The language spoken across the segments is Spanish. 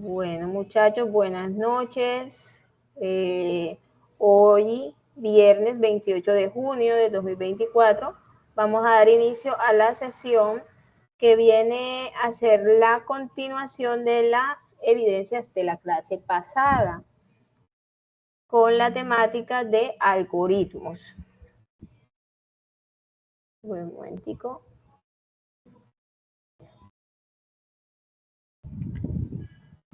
Bueno, muchachos, buenas noches. Hoy, viernes 28 de junio de 2024, vamos a dar inicio a la sesión que viene a ser la continuación de las evidencias de la clase pasada, con la temática de algoritmos. Un momentico.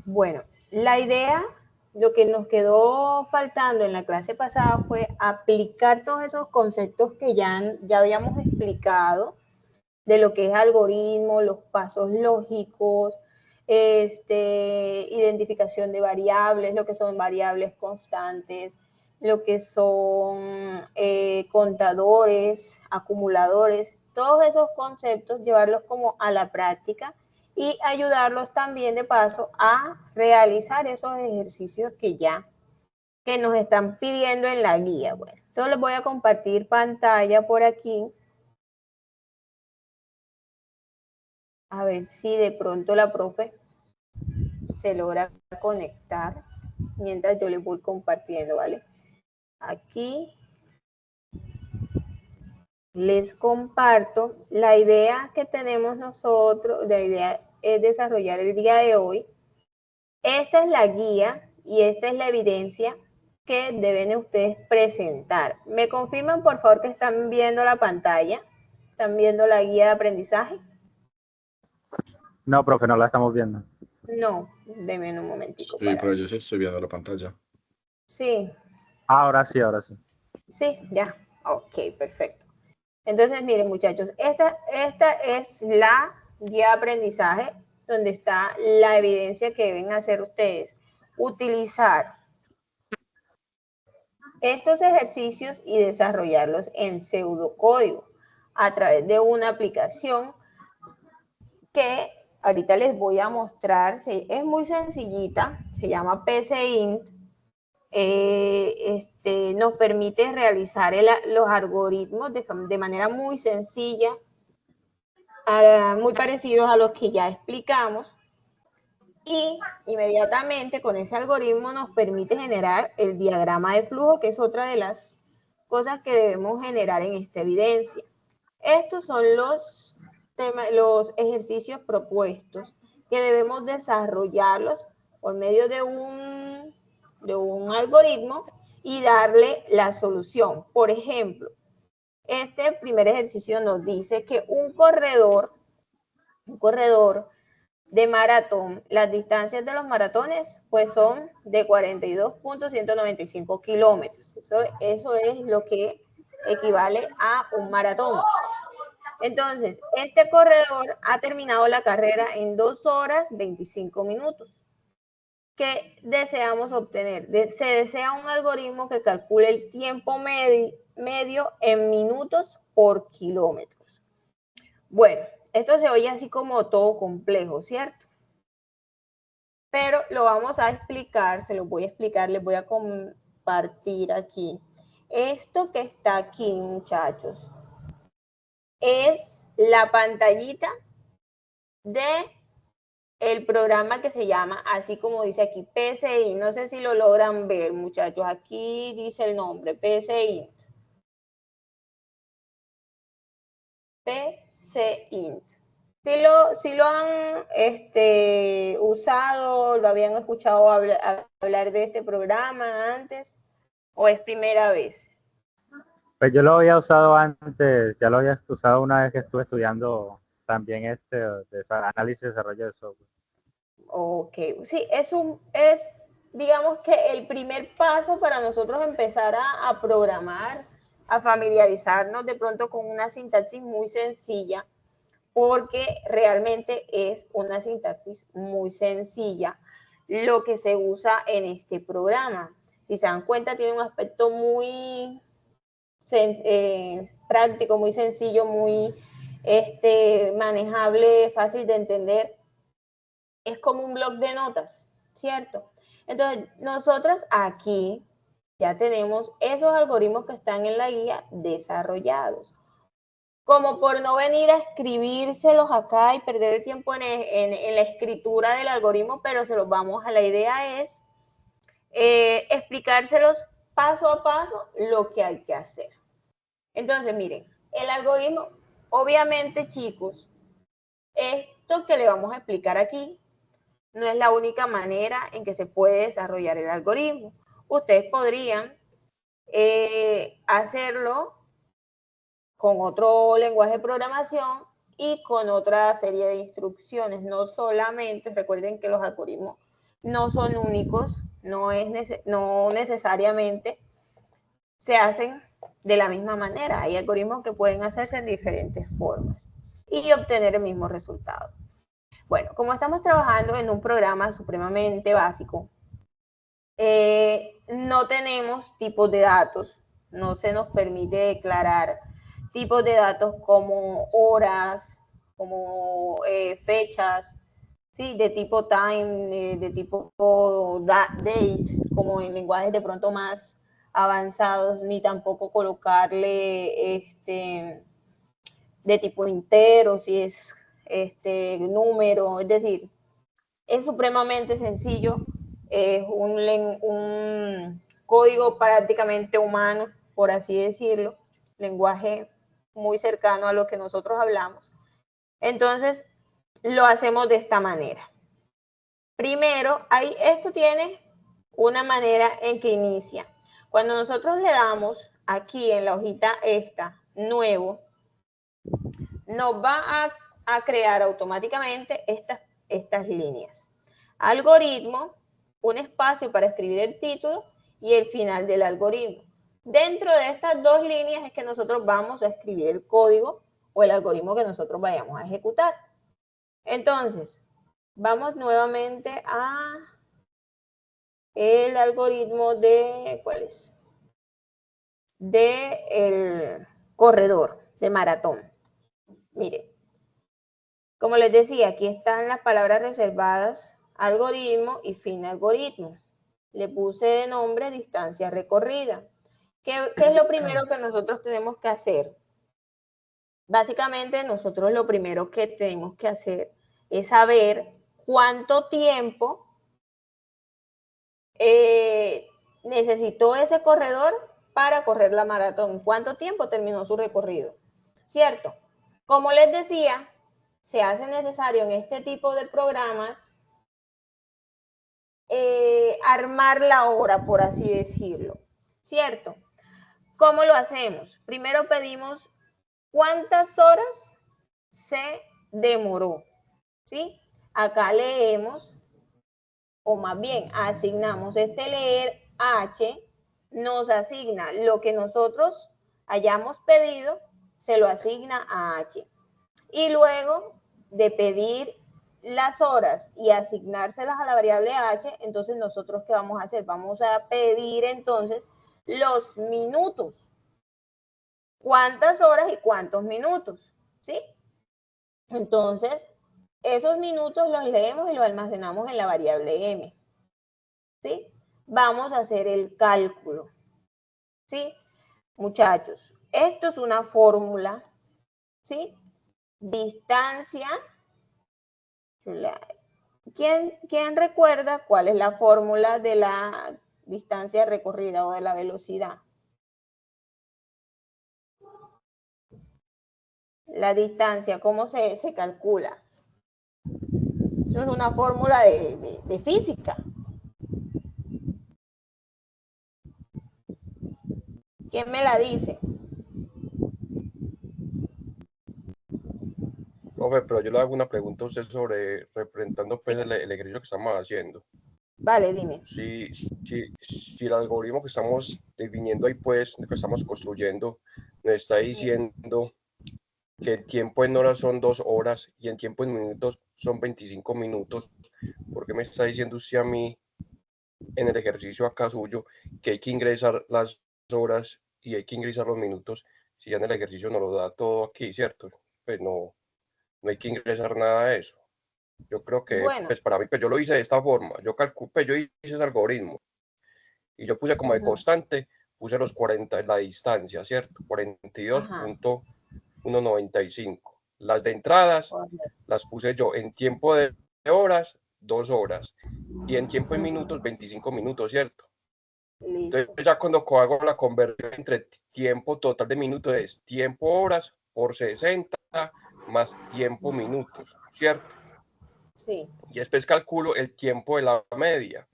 Bueno, la idea, lo que nos quedó faltando en la clase pasada fue aplicar todos esos conceptos que ya habíamos explicado de lo que es algoritmo, los pasos lógicos, identificación de variables, lo que son variables constantes, lo que son contadores, acumuladores, todos esos conceptos, llevarlos como a la práctica y ayudarlos también de paso a realizar esos ejercicios que nos están pidiendo en la guía. Bueno, entonces les voy a compartir pantalla por aquí. A ver si de pronto la profe se logra conectar mientras yo les voy compartiendo, ¿vale? Aquí les comparto la idea que tenemos nosotros, la idea es desarrollar el día de hoy. Esta es la guía y esta es la evidencia que deben ustedes presentar. ¿Me confirman, por favor, que están viendo la pantalla? ¿Están viendo la guía de aprendizaje? No, profe, no la estamos viendo. No, denme un momentico. Sí, pero yo sí estoy viendo la pantalla. Sí. Ahora sí, ahora sí. Sí, ya. Ok, perfecto. Entonces, miren, muchachos, esta es la guía de aprendizaje donde está la evidencia que deben hacer ustedes. Utilizar estos ejercicios y desarrollarlos en pseudocódigo a través de una aplicación que ahorita les voy a mostrar. Es muy sencillita, se llama PCInt. Nos permite realizar los algoritmos de manera muy sencilla, muy parecidos a los que ya explicamos, y inmediatamente con ese algoritmo nos permite generar el diagrama de flujo, que es otra de las cosas que debemos generar en esta evidencia. Estos son los ejercicios propuestos que debemos desarrollarlos por medio de un algoritmo y darle la solución. Por ejemplo, este primer ejercicio nos dice que un corredor de maratón, las distancias de los maratones pues son de 42.195 kilómetros. Eso es lo que equivale a un maratón. Entonces, este corredor ha terminado la carrera en 2 horas 25 minutos. ¿Qué deseamos obtener? Se desea un algoritmo que calcule el tiempo medio en minutos por kilómetros. Bueno, esto se oye así como todo complejo, ¿cierto? Pero lo vamos a explicar, se lo voy a explicar, les voy a compartir aquí. Esto que está aquí, muchachos, es la pantallita de el programa que se llama, así como dice aquí, PCInt. No sé si lo logran ver, muchachos. Aquí dice el nombre, PCInt. PCInt. Si lo han usado, lo habían escuchado hablar de este programa antes, o es primera vez. Pues yo lo había usado antes, ya lo había usado una vez que estuve estudiando también de análisis y desarrollo de software. Ok, sí, digamos que el primer paso para nosotros empezar a programar, a familiarizarnos de pronto con una sintaxis muy sencilla, porque realmente es una sintaxis muy sencilla lo que se usa en este programa. Si se dan cuenta, tiene un aspecto muy práctico, muy sencillo, muy manejable, fácil de entender. Es como un bloc de notas, ¿cierto? Entonces, nosotras aquí ya tenemos esos algoritmos que están en la guía desarrollados. como por no venir a escribírselos acá y perder el tiempo en la escritura del algoritmo, pero se los vamos a, la idea es explicárselos paso a paso lo que hay que hacer. Entonces, miren, el algoritmo, obviamente, chicos, esto que le vamos a explicar aquí no es la única manera en que se puede desarrollar el algoritmo. Ustedes podrían hacerlo con otro lenguaje de programación y con otra serie de instrucciones. No solamente, recuerden que los algoritmos no son únicos, no necesariamente se hacen de la misma manera. Hay algoritmos que pueden hacerse en diferentes formas y obtener el mismo resultado. Bueno, como estamos trabajando en un programa supremamente básico, no tenemos tipos de datos, no se nos permite declarar tipos de datos como horas, como fechas, ¿sí? De tipo time, de tipo date, como en lenguajes de pronto más avanzados, ni tampoco colocarle de tipo entero, si es número, es decir, es supremamente sencillo, es un código prácticamente humano, por así decirlo, lenguaje muy cercano a lo que nosotros hablamos. Entonces, lo hacemos de esta manera. Primero, esto tiene una manera en que inicia. Cuando nosotros le damos aquí en la hojita esta, nuevo, nos va a crear automáticamente estas líneas. Algoritmo, un espacio para escribir el título y el final del algoritmo. Dentro de estas dos líneas es que nosotros vamos a escribir el código o el algoritmo que nosotros vayamos a ejecutar. Entonces, vamos nuevamente a el algoritmo de, ¿cuál es? De el corredor, de maratón. Miren, como les decía, aquí están las palabras reservadas, algoritmo y fin algoritmo. Le puse de nombre distancia recorrida. ¿Qué es lo primero que nosotros tenemos que hacer? Básicamente, nosotros lo primero que tenemos que hacer es saber cuánto tiempo necesitó ese corredor para correr la maratón. ¿Cuánto tiempo terminó su recorrido? ¿Cierto? Como les decía, se hace necesario en este tipo de programas armar la hora, por así decirlo. ¿Cierto? ¿Cómo lo hacemos? Primero pedimos cuántas horas se demoró. ¿Sí? Acá leemos, o más bien asignamos este leer H, nos asigna lo que nosotros hayamos pedido, se lo asigna a H. Y luego de pedir las horas y asignárselas a la variable H, entonces nosotros ¿qué vamos a hacer? Vamos a pedir entonces los minutos. ¿Cuántas horas y cuántos minutos? ¿Sí? Entonces, esos minutos los leemos y los almacenamos en la variable M. ¿Sí? Vamos a hacer el cálculo. ¿Sí? Muchachos, esto es una fórmula. ¿Sí? Distancia. ¿Quién recuerda cuál es la fórmula de la distancia recorrida o de la velocidad? La distancia, ¿cómo se calcula? Eso es una fórmula de física. ¿Quién me la dice? Profe, pero yo le hago una pregunta a usted sobre, representando pues el ejercicio que estamos haciendo. Vale, dime. Si el algoritmo que estamos definiendo ahí, pues, que estamos construyendo, nos está diciendo que el tiempo en horas son 2 horas y el tiempo en minutos son 25 minutos, ¿por qué me está diciendo usted a mí en el ejercicio acá suyo que hay que ingresar las horas y hay que ingresar los minutos si ya en el ejercicio nos lo da todo aquí, ¿cierto? Pues no hay que ingresar nada de eso. Yo creo que, Bueno. pues para mí, pues yo lo hice de esta forma. Yo calculé, pues yo hice ese algoritmo y yo puse como de constante, puse los 40, la distancia, ¿cierto? 42 1.95. Las de entradas las puse yo en tiempo de horas, 2 horas. Y en tiempo en minutos, 25 minutos, ¿cierto? Listo. Entonces ya cuando hago la conversión entre tiempo total de minutos es tiempo horas por 60 más tiempo minutos, ¿cierto? Sí. Y después calculo el tiempo de la media,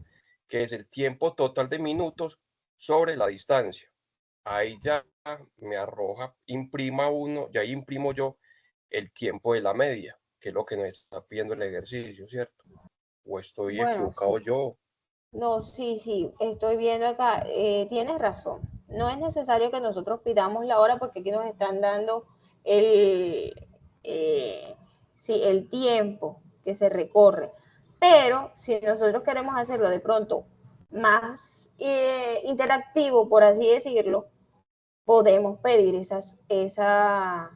que es el tiempo total de minutos sobre la distancia. Ahí ya me arroja, imprima uno, ya imprimo yo el tiempo de la media, que es lo que nos está pidiendo el ejercicio, ¿cierto? ¿O estoy Bueno, sí. equivocado yo? No, sí, estoy viendo acá. Tienes razón. No es necesario que nosotros pidamos la hora porque aquí nos están dando el, sí, el tiempo que se recorre. Pero si nosotros queremos hacerlo de pronto más interactivo, por así decirlo, podemos pedir o sea,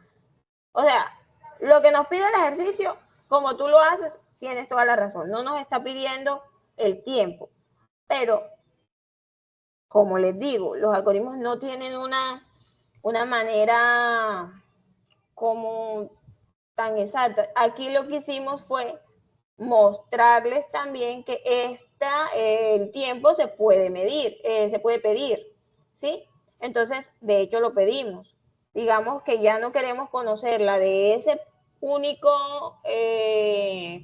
lo que nos pide el ejercicio, como tú lo haces, tienes toda la razón. No nos está pidiendo el tiempo. Pero, como les digo, los algoritmos no tienen una manera como tan exacta. Aquí lo que hicimos fue mostrarles también que el tiempo se puede medir, se puede pedir, ¿sí? Entonces, de hecho, lo pedimos. Digamos que ya no queremos conocer la de ese único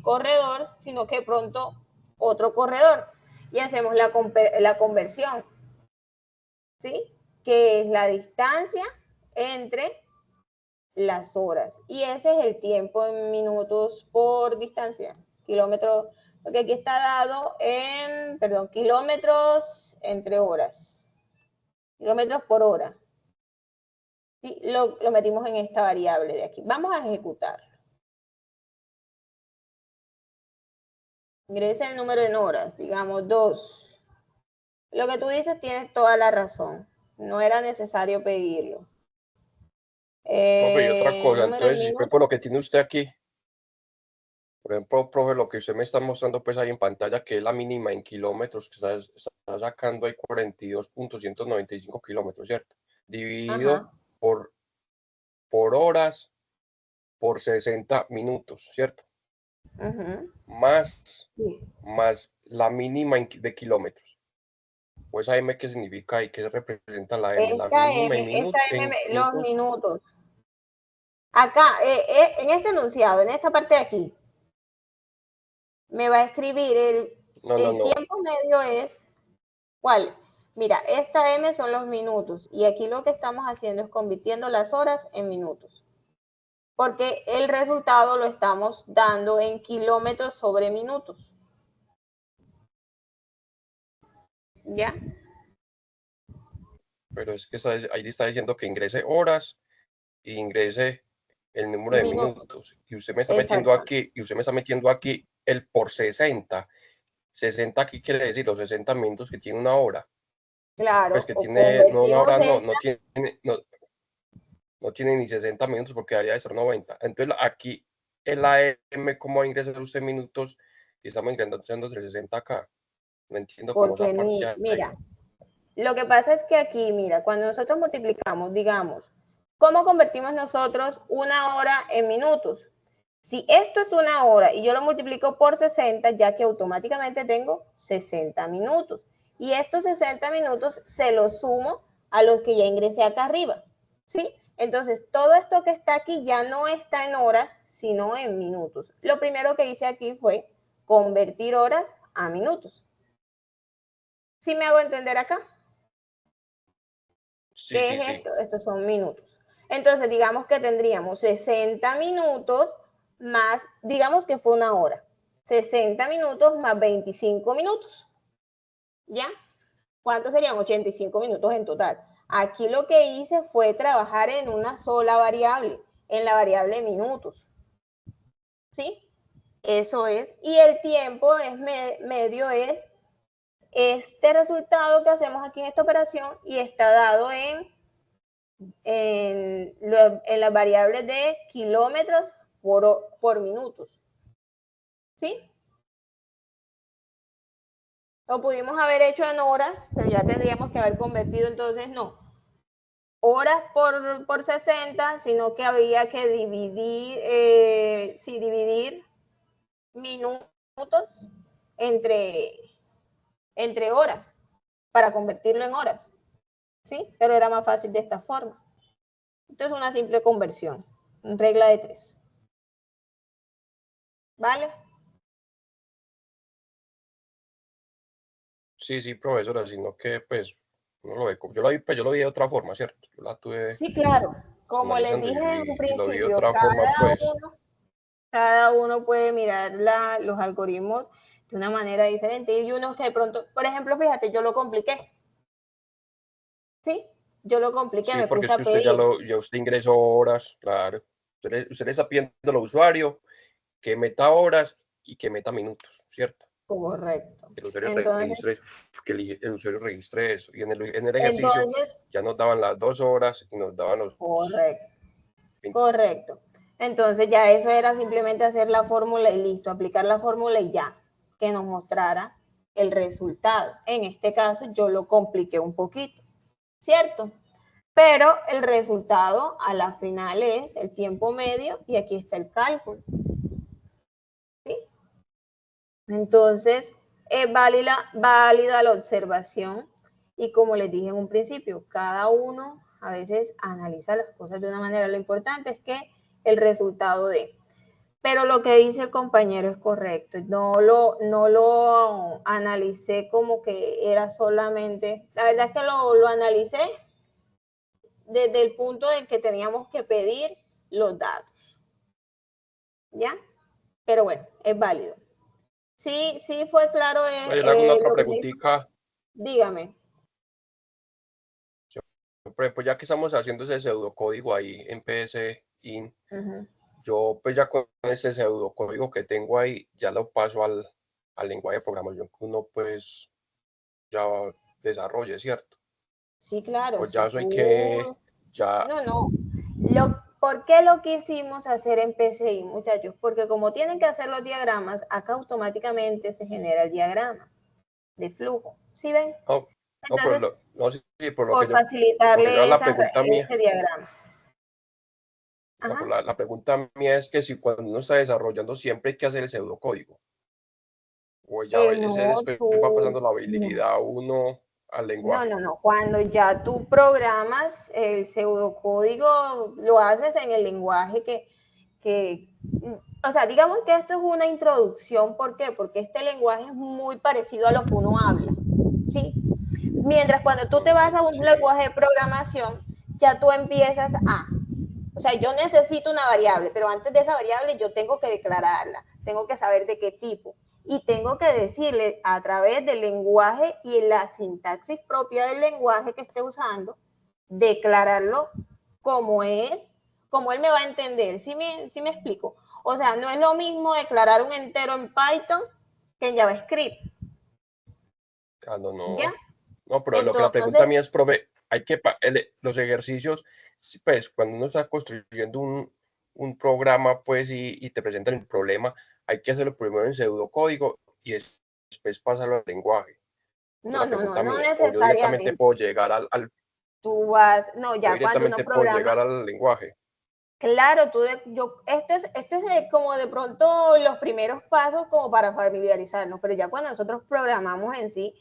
corredor, sino que pronto otro corredor. Y hacemos la conversión, ¿sí? Que es la distancia entre las horas. Y ese es el tiempo en minutos por distancia. Kilómetros, lo que aquí está dado en, perdón, kilómetros entre horas. Kilómetros por hora. ¿Sí? Lo metimos en esta variable de aquí. Vamos a ejecutarlo. Ingresa el número en horas, digamos 2. Lo que tú dices tienes toda la razón. No era necesario pedirlo. Profe, y otra cosa, Número en entonces, si fue por minutos. lo que tiene usted aquí, por ejemplo, profe, lo que usted me está mostrando pues ahí en pantalla, que es la mínima en kilómetros, que está sacando ahí 42.195 kilómetros, ¿cierto? Dividido Ajá. por horas, por 60 minutos, ¿cierto? Uh-huh. Más, Sí. más la mínima de kilómetros. Pues esa M, ¿qué significa y qué representa la M? La mínima Los minutos. Acá, en este enunciado, en esta parte de aquí, me va a escribir el No. tiempo medio es, ¿cuál? Mira, esta M son los minutos y aquí lo que estamos haciendo es convirtiendo las horas en minutos. Porque el resultado lo estamos dando en kilómetros sobre minutos. ¿Ya? Pero es que ahí está diciendo que ingrese horas y ingrese el número de Minutos. minutos. Y usted me está metiendo Exacto. aquí, el por 60. 60 aquí quiere decir los 60 minutos que tiene una hora. Pues Claro, que o tiene, no una convertimos hora, esta. no tiene ni 60 minutos porque debería de ser 90. Entonces aquí en la M, ¿cómo va a ingresar usted minutos? Y estamos ingresando entre 60 acá. No entiendo cómo esa Porque parte ahí. mira, lo que pasa es que aquí, mira, cuando nosotros multiplicamos, digamos, ¿cómo convertimos nosotros una hora en minutos? Si esto es una hora y yo lo multiplico por 60, ya que automáticamente tengo 60 minutos. Y estos 60 minutos se los sumo a los que ya ingresé acá arriba, ¿sí? Entonces, todo esto que está aquí ya no está en horas, sino en minutos. Lo primero que hice aquí fue convertir horas a minutos. ¿Sí me hago entender acá? Sí, ¿Qué sí, es sí. esto? Estos son minutos. Entonces, digamos que tendríamos 60 minutos más, digamos que fue una hora. 60 minutos más 25 minutos. ¿Ya? ¿Cuántos serían? 85 minutos en total. Aquí lo que hice fue trabajar en una sola variable, en la variable minutos. ¿Sí? Eso es. Y el tiempo es medio es este resultado que hacemos aquí en esta operación y está dado en las variables de kilómetros por minutos. ¿Sí? Lo pudimos haber hecho en horas, pero ya tendríamos que haber convertido, entonces no. horas por 60, sino que había que dividir, dividir minutos entre horas para convertirlo en horas, ¿sí? Pero era más fácil de esta forma. Entonces, una simple conversión, regla de 3. ¿Vale? Sí, profesora, sino que pues no lo ve, yo lo vi de otra forma, ¿cierto? Yo la tuve Sí, claro. Como les analizando dije en un y lo vi de principio, otra forma, pues. cada uno puede mirar los algoritmos de una manera diferente. Y unos que de pronto, por ejemplo, fíjate, yo lo compliqué. ¿Sí? Yo lo compliqué, Sí, me porque puse es a que usted pedir. ya usted ingresó horas, claro. Usted le está pidiendo al usuario que meta horas y que meta minutos, ¿cierto? Correcto. Que el usuario Entonces, registre, el usuario registre eso. Y en el ejercicio entonces, ya nos daban las 2 horas y nos daban los correcto, 20. correcto. Entonces ya eso era simplemente hacer la fórmula y listo, aplicar la fórmula y ya, que nos mostrara el resultado. En este caso yo lo compliqué un poquito, ¿cierto? Pero el resultado a la final es el tiempo medio y aquí está el cálculo. ¿Sí? Entonces, es válida la observación y como les dije en un principio, cada uno a veces analiza las cosas de una manera. Lo importante es que el resultado de... Pero lo que dice el compañero es correcto. No lo analicé como que era solamente... La verdad es que lo analicé desde el punto de que teníamos que pedir los datos. ¿Ya? Pero bueno, es válido. Sí, sí fue claro Yo le hago una otra lo que se dijo. preguntita. Dígame. Pues ya que estamos haciendo ese pseudocódigo ahí en PSIN, Uh-huh. yo pues ya con ese pseudocódigo que tengo ahí, ya lo paso al lenguaje de programación que uno pues ya desarrolle, ¿cierto? Sí, claro, Pues si ya eso hay tú... que, ya, No. ¿Por qué lo quisimos hacer en PCI, muchachos? Porque como tienen que hacer los diagramas, acá automáticamente se genera el diagrama de flujo. ¿Sí ven? pero Entonces, no, sí, por lo que por porque yo facilitarle la pregunta mía, ese diagrama. no, Ajá. pero la pregunta mía es que si cuando uno está desarrollando siempre hay que hacer el pseudocódigo, o ya ese No, después va tú... pasando la No. habilidad uno al lenguaje. No. Cuando ya tú programas el pseudocódigo, lo haces en el lenguaje o sea, digamos que esto es una introducción. ¿Por qué? Porque este lenguaje es muy parecido a lo que uno habla, ¿sí? Mientras cuando tú te vas a un Sí, lenguaje de programación, ya tú empiezas o sea, yo necesito una variable, pero antes de esa variable yo tengo que declararla, tengo que saber de qué tipo y tengo que decirle a través del lenguaje y la sintaxis propia del lenguaje que esté usando, declararlo como es, como él me va a entender. ¿Sí me explico? O sea, no es lo mismo declarar un entero en Python que en JavaScript. ¿Ya? no, pero lo que la pregunta Entonces, mía es, profe, hay que, los ejercicios, pues cuando uno está construyendo un programa, pues, y te presentan el problema, hay que hacerlo primero en pseudocódigo y después pasarlo al lenguaje. Esa es la pregunta no mía. O yo directamente necesariamente. puedo llegar Tú vas, no, yo ya cuando uno directamente puedo programa, llegar al lenguaje. claro, esto es como de pronto los primeros pasos como para familiarizarnos, pero ya cuando nosotros programamos en sí,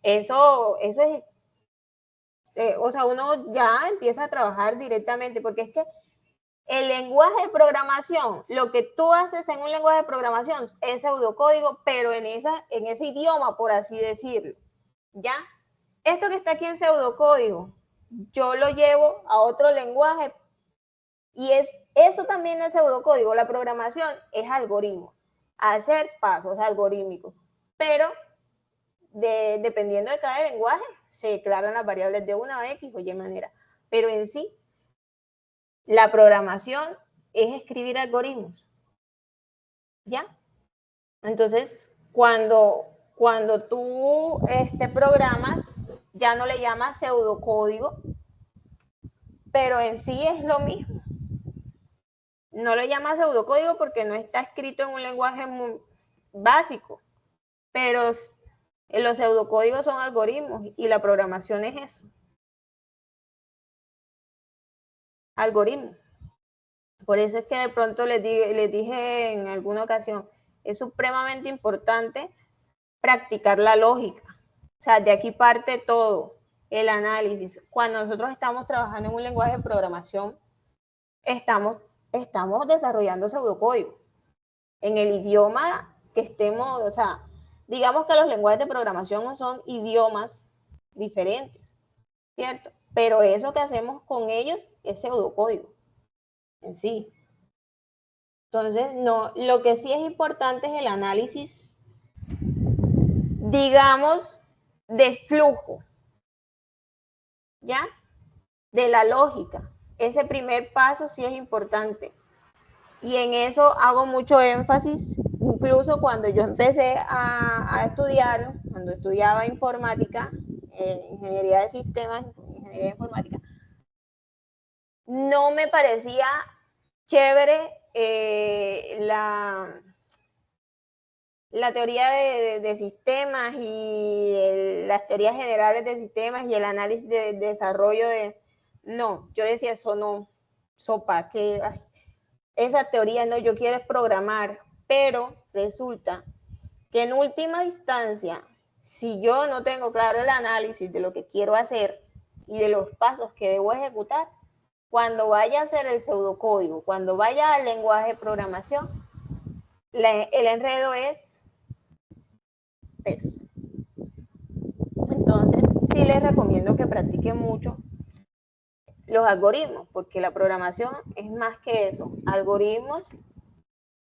eso es, o sea, uno ya empieza a trabajar directamente, porque es que el lenguaje de programación, lo que tú haces en un lenguaje de programación es pseudocódigo, pero en ese idioma, por así decirlo, ¿ya? Esto que está aquí en pseudocódigo, yo lo llevo a otro lenguaje. Y eso también es pseudocódigo. La programación es algoritmo, hacer pasos algorítmicos. Pero dependiendo de cada lenguaje, se declaran las variables de una X o Y manera. Pero en sí, la programación es escribir algoritmos. ¿Ya? Entonces, cuando tú programas, ya no le llamas pseudocódigo, pero en sí es lo mismo. No lo llama pseudocódigo porque no está escrito en un lenguaje muy básico, pero los pseudocódigos son algoritmos y la programación es eso. algoritmo. Por eso es que de pronto les dije en alguna ocasión, es supremamente importante practicar la lógica. O sea, de aquí parte todo, el análisis. Cuando nosotros estamos trabajando en un lenguaje de programación, estamos desarrollando pseudocódigo. En el idioma que estemos, o sea, digamos que los lenguajes de programación no son idiomas diferentes, ¿cierto? Pero eso que hacemos con ellos es pseudocódigo en sí. Entonces, no, lo que sí es importante es el análisis, digamos, de flujo, ¿ya? De la lógica. Ese primer paso sí es importante. Y en eso hago mucho énfasis, incluso cuando yo empecé a estudiar, cuando estudiaba informática, ingeniería de sistemas, ingeniería informática, no me parecía chévere la teoría de sistemas y las teorías generales de sistemas y el análisis de desarrollo de... No, yo decía, eso no, sopa, que esa teoría no, yo quiero programar, pero resulta que en última instancia, si yo no tengo claro el análisis de lo que quiero hacer y de los pasos que debo ejecutar, cuando vaya a hacer el pseudocódigo, cuando vaya al lenguaje de programación, el enredo es eso. Entonces, sí les recomiendo que practiquen mucho los algoritmos, porque la programación es más que eso. Algoritmos,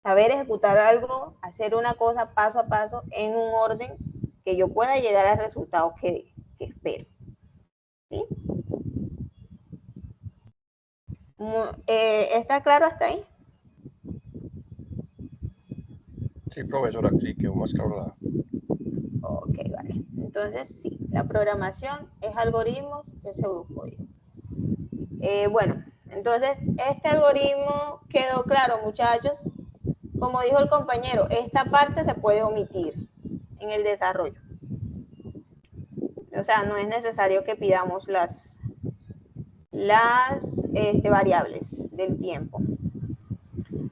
saber ejecutar algo, hacer una cosa paso a paso en un orden que yo pueda llegar al resultado que espero. ¿Sí? ¿Está claro hasta ahí? Sí, profesora, sí, quedó más claro la... Ok, vale. Entonces, sí, la programación es algoritmos, es pseudocódigo. Bueno, entonces, este algoritmo quedó claro, muchachos. Como dijo el compañero, esta parte se puede omitir en el desarrollo. O sea, no es necesario que pidamos las variables del tiempo.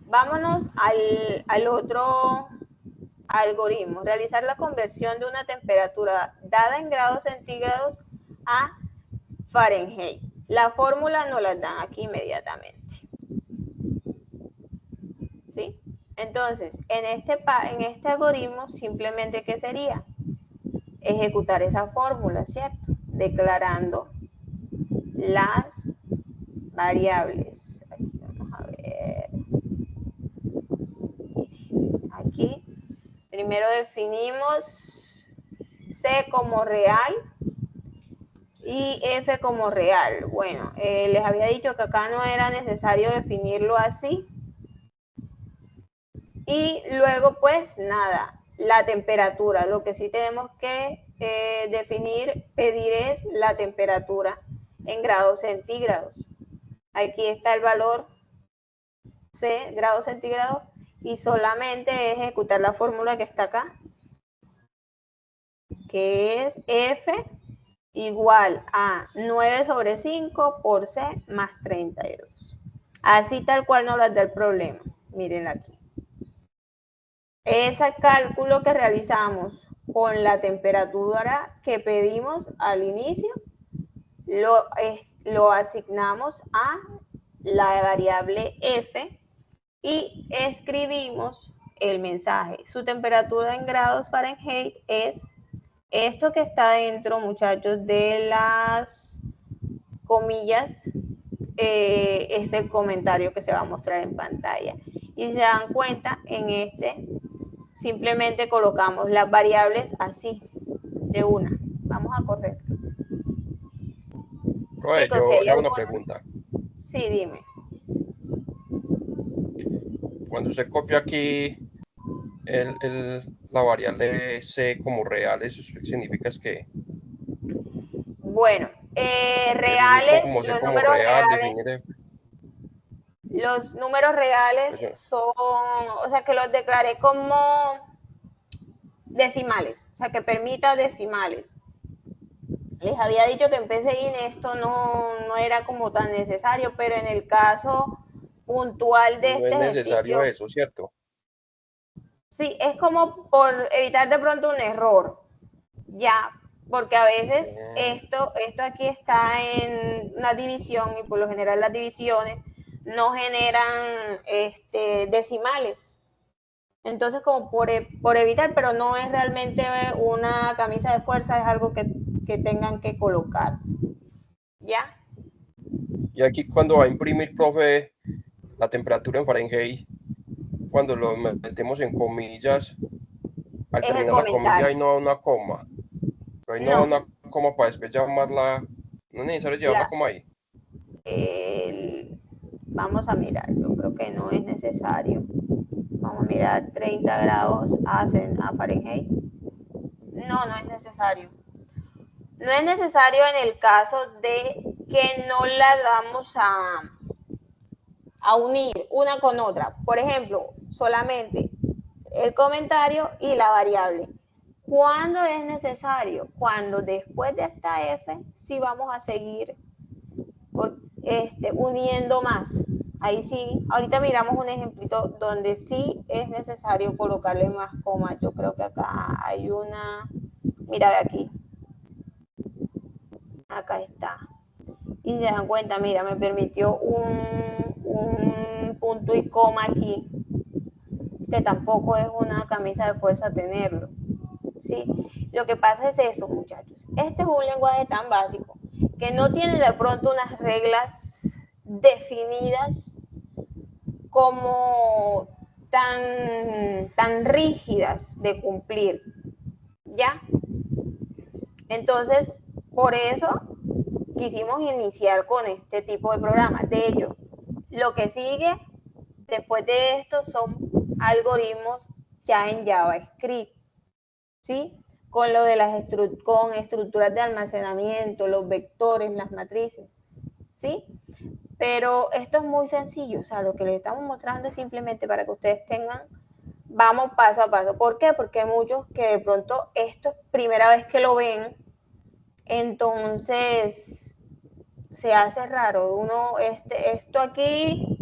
Vámonos al otro algoritmo. Realizar la conversión de una temperatura dada en grados centígrados a Fahrenheit. La fórmula nos la dan aquí inmediatamente. ¿Sí? Entonces, en este algoritmo, simplemente, ¿qué sería? Ejecutar esa fórmula, ¿cierto? Declarando las variables. Aquí vamos a ver. Aquí, primero definimos C como real y F como real. Bueno, les había dicho que acá no era necesario definirlo así. Y luego, pues nada, la temperatura. Lo que sí tenemos que pedir es la temperatura en grados centígrados. Aquí está el valor C, grados centígrados, y solamente ejecutar la fórmula que está acá, que es F igual a 9 sobre 5 por C más 32. Así tal cual nos las da el problema. Miren aquí. Ese cálculo que realizamos con la temperatura que pedimos al inicio, lo asignamos a la variable F y escribimos el mensaje. Su temperatura en grados Fahrenheit es esto que está dentro, muchachos, de las comillas, es el comentario que se va a mostrar en pantalla. Y si se dan cuenta, en simplemente colocamos las variables así, de una. Vamos a correr. Profe, Chicos, yo le hago una pregunta. Sí, dime. Cuando usted copia aquí la variable C como real, ¿eso significa que? Bueno, reales, como C los como números real, reales. definir... Los números reales son, o sea, que los declaré como decimales, o sea, que permita decimales. Les había dicho que en PCIN esto no era como tan necesario, pero en el caso puntual de No es este necesario ejercicio, eso, ¿cierto? sí, es como por evitar de pronto un error, ya, porque a veces esto aquí está en una división y por lo general las divisiones no generan decimales. Entonces, como por evitar, pero no es realmente una camisa de fuerza, es algo que tengan que colocar. ¿Ya? Y aquí cuando va a imprimir, profe, la temperatura en Fahrenheit, cuando lo metemos en comillas, al Es el terminar la comilla comentario. ahí no va una coma. Pero ahí no va No, una coma para después llamarla. No es necesario llevar la coma ahí. Vamos a mirar, yo creo que no es necesario. Vamos a mirar 30 grados a Fahrenheit. No es necesario. No es necesario en el caso de que no la vamos a unir una con otra. Por ejemplo, solamente el comentario y la variable. ¿Cuándo es necesario? Cuando después de esta F sí vamos a seguir uniendo más. Ahí sí, ahorita miramos un ejemplito donde sí es necesario colocarle más comas. Yo creo que acá hay una, mira, ve aquí. Acá está. Y se dan cuenta, mira, me permitió un punto y coma aquí, que tampoco es una camisa de fuerza tenerlo. ¿Sí? Lo que pasa es eso, muchachos. Este es un lenguaje tan básico que no tiene de pronto unas reglas definidas como tan rígidas de cumplir. ¿Ya? Entonces, por eso quisimos iniciar con este tipo de programas. De hecho, lo que sigue después de esto son algoritmos ya en JavaScript, ¿sí? Con lo de con estructuras de almacenamiento, los vectores, las matrices, ¿sí? Pero esto es muy sencillo, o sea, lo que les estamos mostrando es simplemente para que ustedes vamos paso a paso. ¿Por qué? Porque hay muchos que de pronto esto es primera vez que lo ven, entonces se hace raro. Esto aquí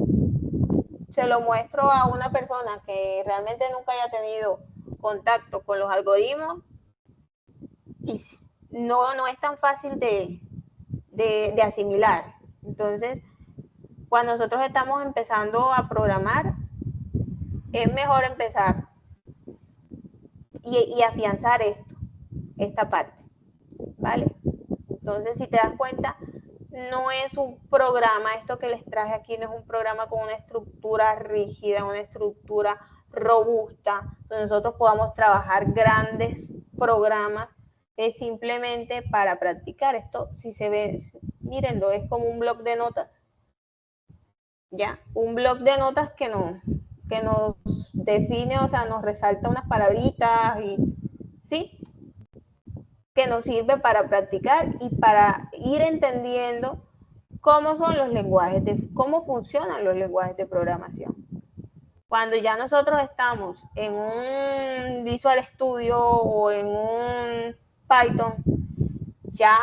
se lo muestro a una persona que realmente nunca haya tenido contacto con los algoritmos y no es tan fácil de asimilar. Entonces, cuando nosotros estamos empezando a programar, es mejor empezar y afianzar esta parte, ¿vale? Entonces, si te das cuenta, no es un programa, esto que les traje aquí no es un programa con una estructura rígida, una estructura robusta, donde nosotros podamos trabajar grandes programas, es simplemente para practicar. Esto, si se ve, mírenlo, es como un bloc de notas, ¿ya? Un bloc de notas que nos define, o sea, nos resalta unas palabritas, ¿sí? Que nos sirve para practicar y para ir entendiendo cómo son los lenguajes, cómo funcionan los lenguajes de programación. Cuando ya nosotros estamos en un Visual Studio o en un Python, ya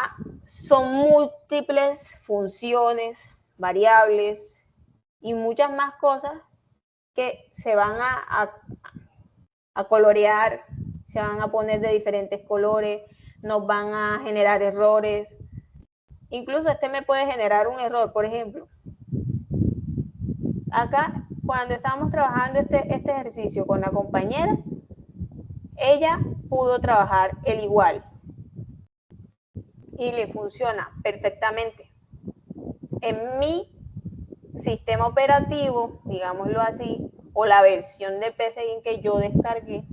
son múltiples funciones, variables y muchas más cosas que se van a colorear, se van a poner de diferentes colores, nos van a generar errores. Incluso me puede generar un error, por ejemplo. Acá, cuando estábamos trabajando este ejercicio con la compañera, ella pudo trabajar el igual y le funciona perfectamente. En mi sistema operativo, digámoslo así, o la versión de PCIN que yo descargué,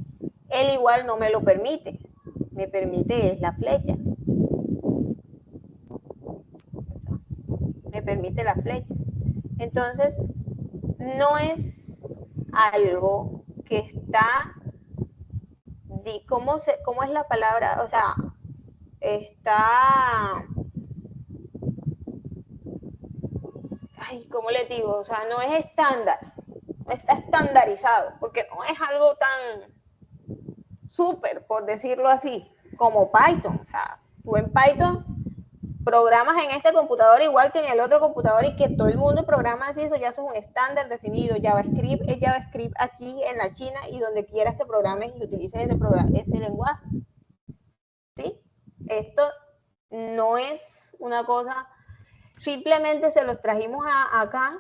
el igual no me lo permite. Me permite es la flecha. Me permite la flecha. Entonces, no es algo que está, ¿cómo es la palabra? O sea, está, ay, ¿cómo le digo? O sea, no es estándar, no está estandarizado, porque no es algo tan súper, por decirlo así, como Python. O sea, tú en Python programas en este computador igual que en el otro computador y que todo el mundo programa así, eso ya es un estándar definido. JavaScript es JavaScript aquí en la China y donde quieras que programes y utilices ese lenguaje. ¿Sí? Esto no es una cosa, simplemente se los trajimos acá,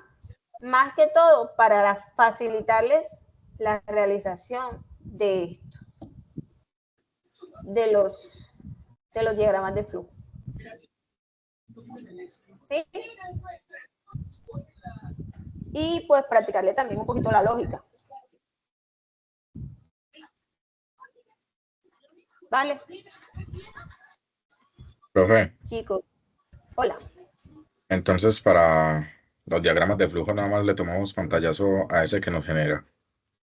más que todo para facilitarles la realización de esto, de los diagramas de flujo. ¿Sí? Y pues practicarle también un poquito la lógica. ¿Vale? Profe, Chicos, hola. entonces para los diagramas de flujo nada más le tomamos pantallazo a ese que nos genera.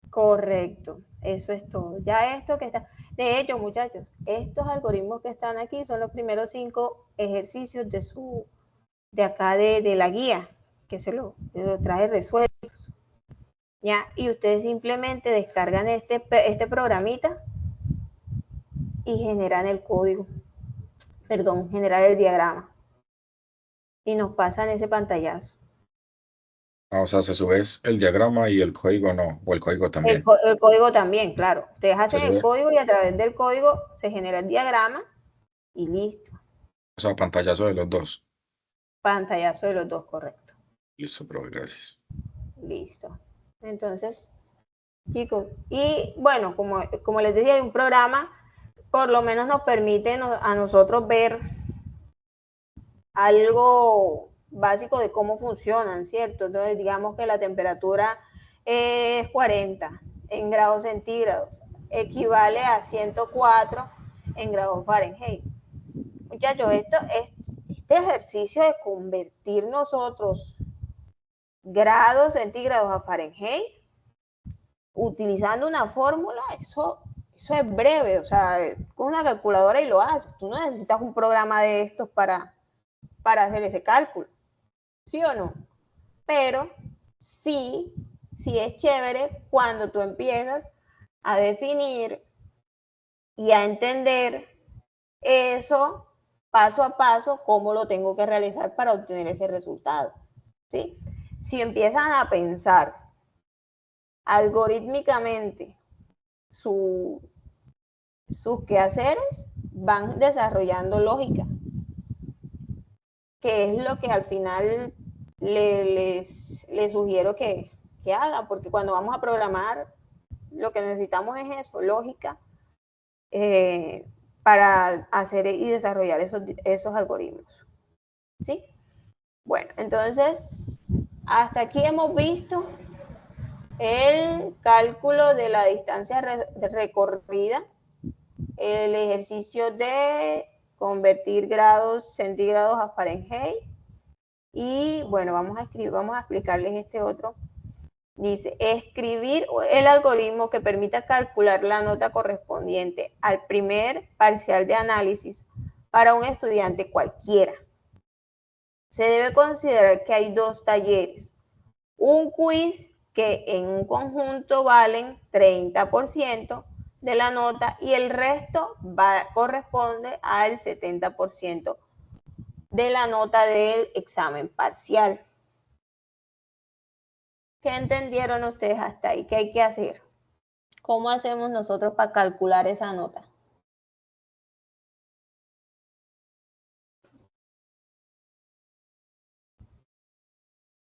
Correcto, eso es todo. Ya esto que está, de hecho, muchachos, estos algoritmos que están aquí son los primeros 5 ejercicios de acá de la guía, que se lo traje resueltos. ¿Ya? Y ustedes simplemente descargan este programita y generan el código, perdón, generar el diagrama. Y nos pasan ese pantallazo. Ah, o sea, se sube el diagrama y el código no, o el código también. El código también, claro. Ustedes Se hacen el sube, código y a través del código se genera el diagrama y listo. o sea, pantallazo de los dos. Pantallazo de los dos, correcto. Listo, profe, gracias. Listo. Entonces, chicos, y bueno, como les decía, hay un programa, por lo menos nos permite a nosotros ver algo básico de cómo funcionan, ¿cierto? Entonces, digamos que la temperatura es 40 en grados centígrados, equivale a 104 en grados Fahrenheit. Muchachos, este ejercicio de convertir nosotros grados centígrados a Fahrenheit utilizando una fórmula, eso es breve, o sea, con una calculadora y lo haces. Tú no necesitas un programa de estos para hacer ese cálculo, ¿sí o no? Pero sí es chévere cuando tú empiezas a definir y a entender eso paso a paso, cómo lo tengo que realizar para obtener ese resultado, ¿sí? Si empiezan a pensar algorítmicamente sus quehaceres, van desarrollando lógica, que es lo que al final les sugiero que hagan, porque cuando vamos a programar, lo que necesitamos es eso, lógica, para hacer y desarrollar esos algoritmos. ¿Sí? Bueno, entonces, hasta aquí hemos visto el cálculo de la distancia recorrida, el ejercicio de convertir grados centígrados a Fahrenheit. Y bueno, vamos a explicarles este otro. Dice, escribir el algoritmo que permita calcular la nota correspondiente al primer parcial de análisis para un estudiante cualquiera. Se debe considerar que hay 2 talleres. Un quiz que en un conjunto valen 30% de la nota y el resto corresponde al 70% de la nota del examen parcial. ¿Qué entendieron ustedes hasta ahí? ¿Qué hay que hacer? ¿Cómo hacemos nosotros para calcular esa nota?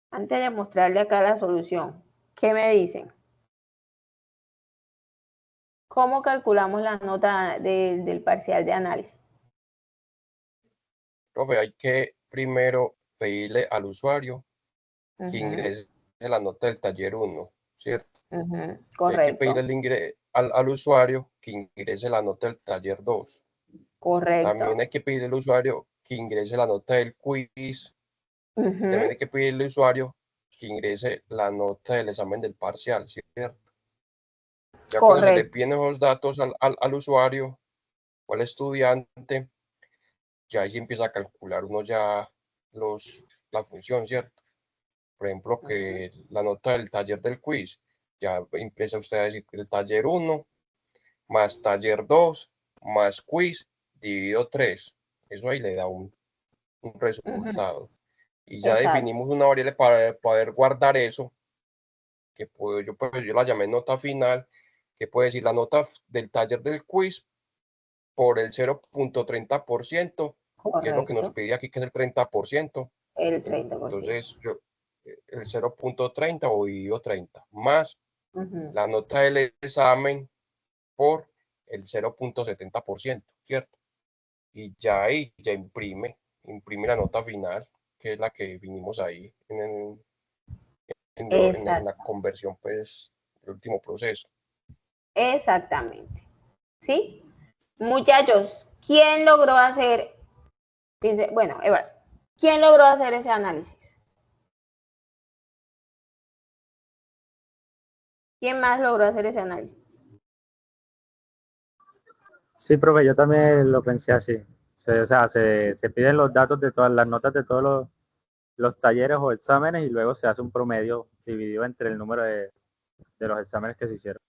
Antes de mostrarle acá la solución, ¿qué me dicen? ¿Cómo calculamos la nota del parcial de análisis? Profe, hay que primero pedirle al usuario que ingrese la nota del taller 1, ¿cierto? Y hay que Correcto. pedirle al usuario que ingrese la nota del taller 2. Correcto. También hay que pedirle al usuario que ingrese la nota del quiz. También hay que pedirle al usuario que ingrese la nota del examen del parcial, ¿cierto? Ya cuando se le piden esos datos al usuario o al estudiante, ya ahí se empieza a calcular uno ya la función, ¿cierto? Por ejemplo, que la nota del taller del quiz, ya empieza usted a decir que el taller 1 más taller 2 más quiz dividido 3. Eso ahí le da un un resultado. Y ya Exacto. definimos una variable para poder guardar eso, que yo la llamé nota final, que puede decir la nota del taller del quiz por el 0.30%, que es lo que nos Correcto. pide aquí, que es el 30%. El 30%. Entonces, el 0.30 o dividido 30, más Ujú. la nota del examen por el 0.70%, ¿cierto? Y ya ahí ya imprime la nota final, que es la que vinimos ahí en la conversión, pues, del último proceso. Exactamente. ¿Sí? Muchachos, ¿quién logró hacer, bueno, Eva, ¿quién logró hacer ese análisis? ¿Quién más logró hacer ese análisis? Sí, profe, yo también lo pensé así. O sea, se piden los datos de todas las notas de todos los talleres o exámenes y luego se hace un promedio dividido entre el número de los exámenes que se hicieron.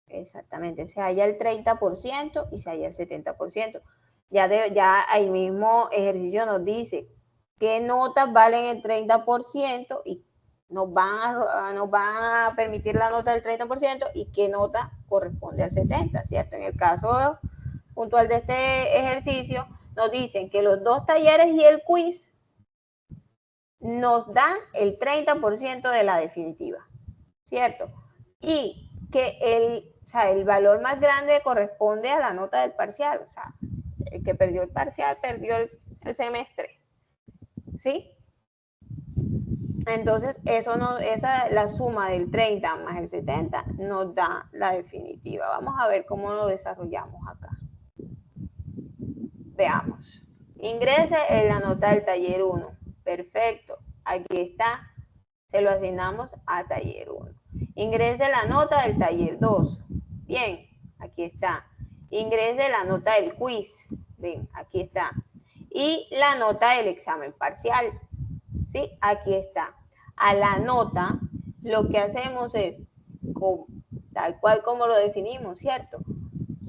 Exactamente, se halla el 30% y se halla el 70%. Ya el mismo ejercicio nos dice qué notas valen el 30% y nos van a permitir la nota del 30% y qué nota corresponde al 70%, ¿cierto? En el caso puntual de este ejercicio, nos dicen que los 2 talleres y el quiz nos dan el 30% de la definitiva, ¿cierto? Y que el valor más grande corresponde a la nota del parcial, o sea, el que perdió el parcial perdió el semestre, ¿sí? Entonces, la suma del 30 más el 70 nos da la definitiva. Vamos a ver cómo lo desarrollamos acá. Veamos. Ingrese en la nota del taller 1. Perfecto. Aquí está. Se lo asignamos a taller 1. Ingrese la nota del taller 2. Bien, aquí está. Ingrese la nota del quiz. Ven, aquí está. Y la nota del examen parcial. ¿Sí? Aquí está. A la nota, lo que hacemos es, tal cual como lo definimos, ¿cierto?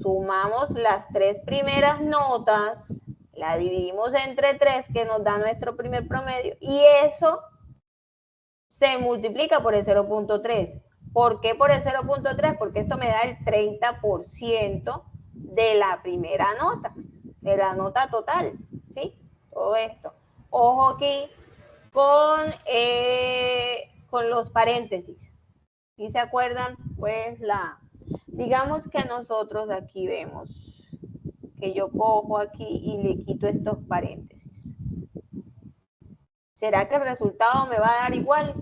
Sumamos las 3 primeras notas, la dividimos entre 3, que nos da nuestro primer promedio, y eso se multiplica por el 0.3. ¿Por qué por el 0.3? Porque esto me da el 30% de la primera nota, de la nota total, ¿sí? Todo esto. Ojo aquí con los paréntesis. ¿Sí se acuerdan? Pues digamos que nosotros aquí vemos que yo cojo aquí y le quito estos paréntesis. ¿Será que el resultado me va a dar igual?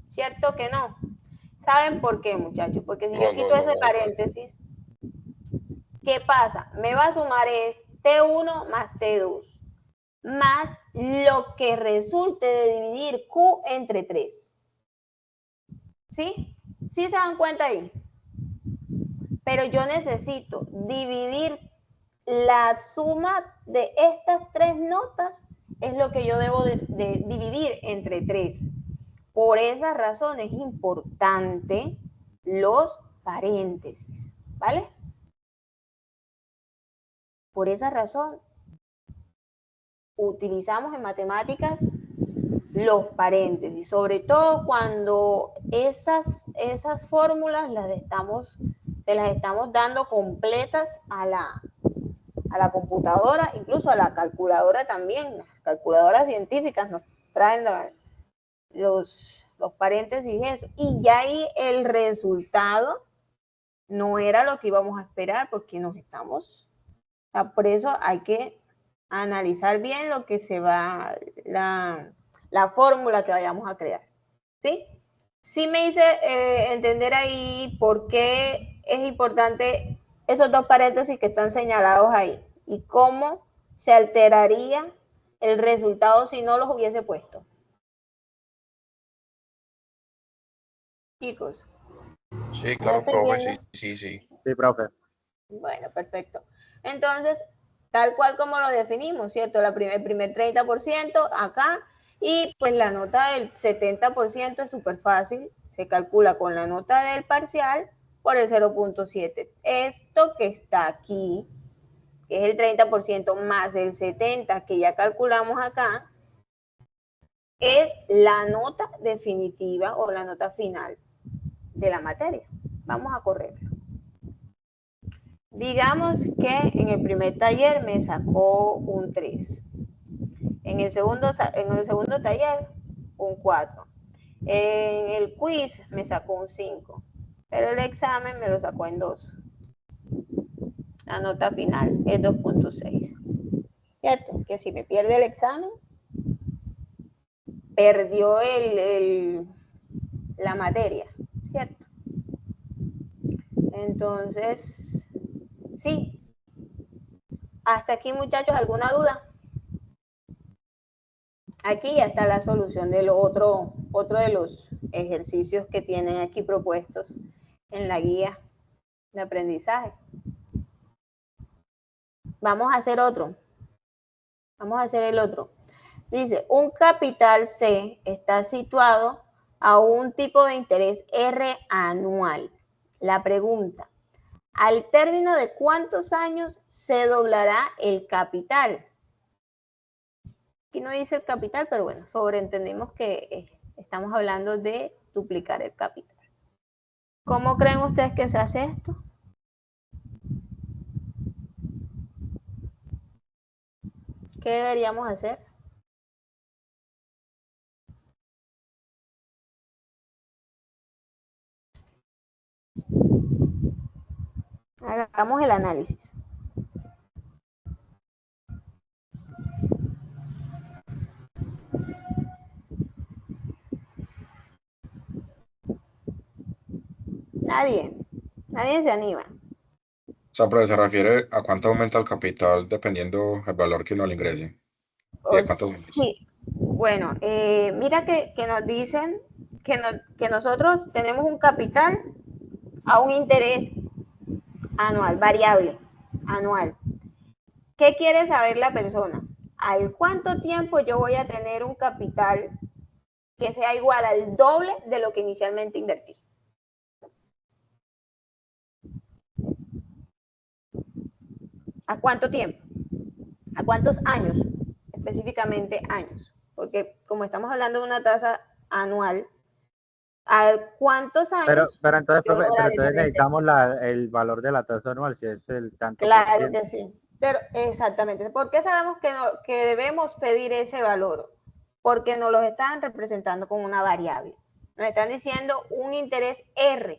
¿Cierto que no? ¿Saben por qué, muchachos? Porque si yo quito ese paréntesis, ¿qué pasa? Me va a sumar es T1 más T2, más lo que resulte de dividir Q entre 3. ¿Sí? ¿Sí se dan cuenta ahí? Pero yo necesito dividir la suma de estas 3 notas, es lo que yo debo de dividir entre 3. Por esa razón es importante los paréntesis, ¿vale? Por esa razón utilizamos en matemáticas los paréntesis, sobre todo cuando esas fórmulas se las estamos dando completas a la computadora, incluso a la calculadora también. Las calculadoras científicas nos traen los paréntesis y eso. Y ya ahí el resultado no era lo que íbamos a esperar porque o sea, por eso hay que analizar bien lo que se va, la fórmula que vayamos a crear. ¿Sí? Sí me hice entender ahí por qué es importante esos 2 paréntesis que están señalados ahí y cómo se alteraría el resultado si no los hubiese puesto. Chicos. Sí, claro, profe, sí. Sí, profe. Bueno, perfecto. Entonces, tal cual como lo definimos, ¿cierto? El primer 30% acá y pues la nota del 70% es súper fácil, se calcula con la nota del parcial por el 0.7. Esto que está aquí que es el 30% más el 70% que ya calculamos acá, es la nota definitiva o la nota final de la materia. Vamos a correrlo. Digamos que en el primer taller me sacó un 3. En el segundo taller, un 4. En el quiz me sacó un 5. Pero el examen me lo sacó en 2. La nota final es 2.6. ¿Cierto? Que si me pierde el examen, perdió la materia, ¿cierto? Entonces, sí. Hasta aquí, muchachos, ¿alguna duda? Aquí ya está la solución del otro de los ejercicios que tienen aquí propuestos en la guía de aprendizaje. Vamos a hacer otro. Vamos a hacer el otro. Dice, un capital C está situado a un tipo de interés R anual. La pregunta, ¿al término de cuántos años se doblará el capital? Aquí no dice el capital, pero bueno, sobreentendimos que estamos hablando de duplicar el capital. ¿Cómo creen ustedes que se hace esto? ¿Qué deberíamos hacer? Hagamos el análisis. Nadie se anima. O sea, pero se refiere a cuánto aumenta el capital dependiendo del valor que uno le ingrese. ¿Y de cuántos años? Sí, bueno, mira que nos dicen que nosotros tenemos un capital a un interés anual, variable, anual. ¿Qué quiere saber la persona? ¿Al cuánto tiempo yo voy a tener un capital que sea igual al doble de lo que inicialmente invertí? ¿A cuánto tiempo? ¿A cuántos años? Específicamente años. Porque como estamos hablando de una tasa anual, ¿a cuántos años? Pero entonces necesitamos el valor de la tasa anual, si es el tanto. Claro que sí. Pero exactamente. ¿Por qué sabemos que debemos pedir ese valor? Porque nos lo están representando como una variable. Nos están diciendo un interés R,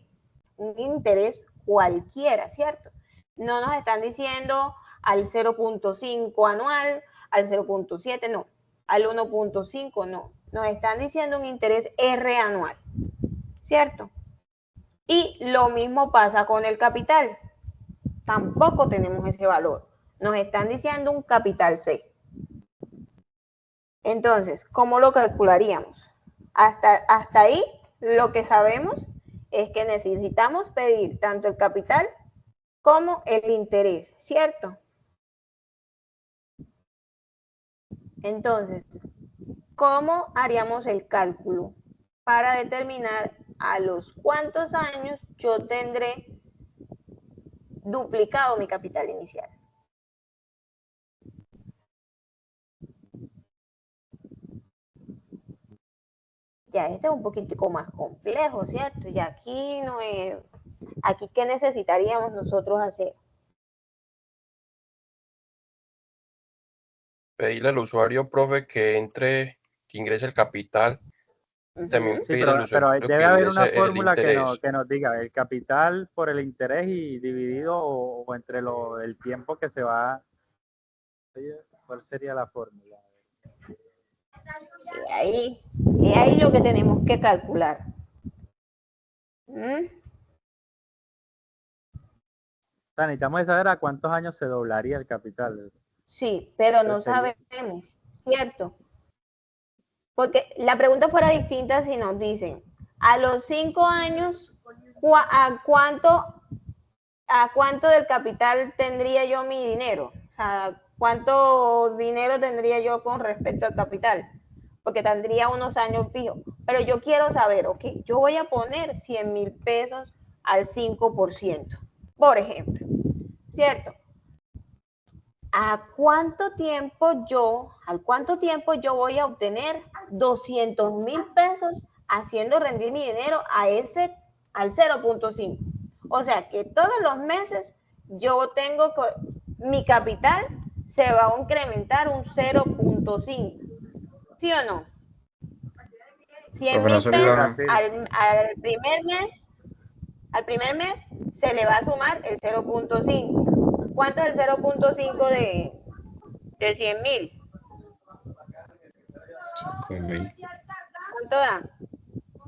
un interés cualquiera, ¿cierto? No nos están diciendo al 0.5 anual, al 0.7, no. Al 1.5, no. Nos están diciendo un interés R anual, ¿cierto? Y lo mismo pasa con el capital. Tampoco tenemos ese valor. Nos están diciendo un capital C. Entonces, ¿cómo lo calcularíamos? Hasta ahí lo que sabemos es que necesitamos pedir tanto el capital como el interés, ¿cierto? Entonces, ¿cómo haríamos el cálculo para determinar a los cuántos años yo tendré duplicado mi capital inicial? Ya este es un poquitico más complejo, ¿cierto? Y aquí no es, aquí ¿qué necesitaríamos nosotros hacer? Pedirle al usuario, profe, que ingrese el capital. También Sí, pedirle al pero usuario debe que haber ingrese una el fórmula interés. que nos diga el capital por el interés y dividido o entre el tiempo que se va. ¿Cuál sería la fórmula? Es ahí lo que tenemos que calcular. O sea, necesitamos saber a cuántos años se doblaría el capital. Sí, pero no sabemos, ¿cierto? Porque la pregunta fuera distinta si nos dicen, a los 5 años, ¿a cuánto del capital tendría yo mi dinero? O sea, ¿cuánto dinero tendría yo con respecto al capital? Porque tendría unos años fijos. Pero yo quiero saber, ok, yo voy a poner 100,000 pesos al 5%, por ejemplo, ¿cierto? ¿Al cuánto tiempo yo voy a obtener 200,000 pesos haciendo rendir mi dinero al 0.5? O sea que todos los meses yo tengo mi capital se va a incrementar un 0.5. ¿Sí o no? 100,000 pesos al primer mes se le va a sumar el 0.5. ¿Cuánto es el 0.5 de 100,000? 5.000. ¿Cuánto da?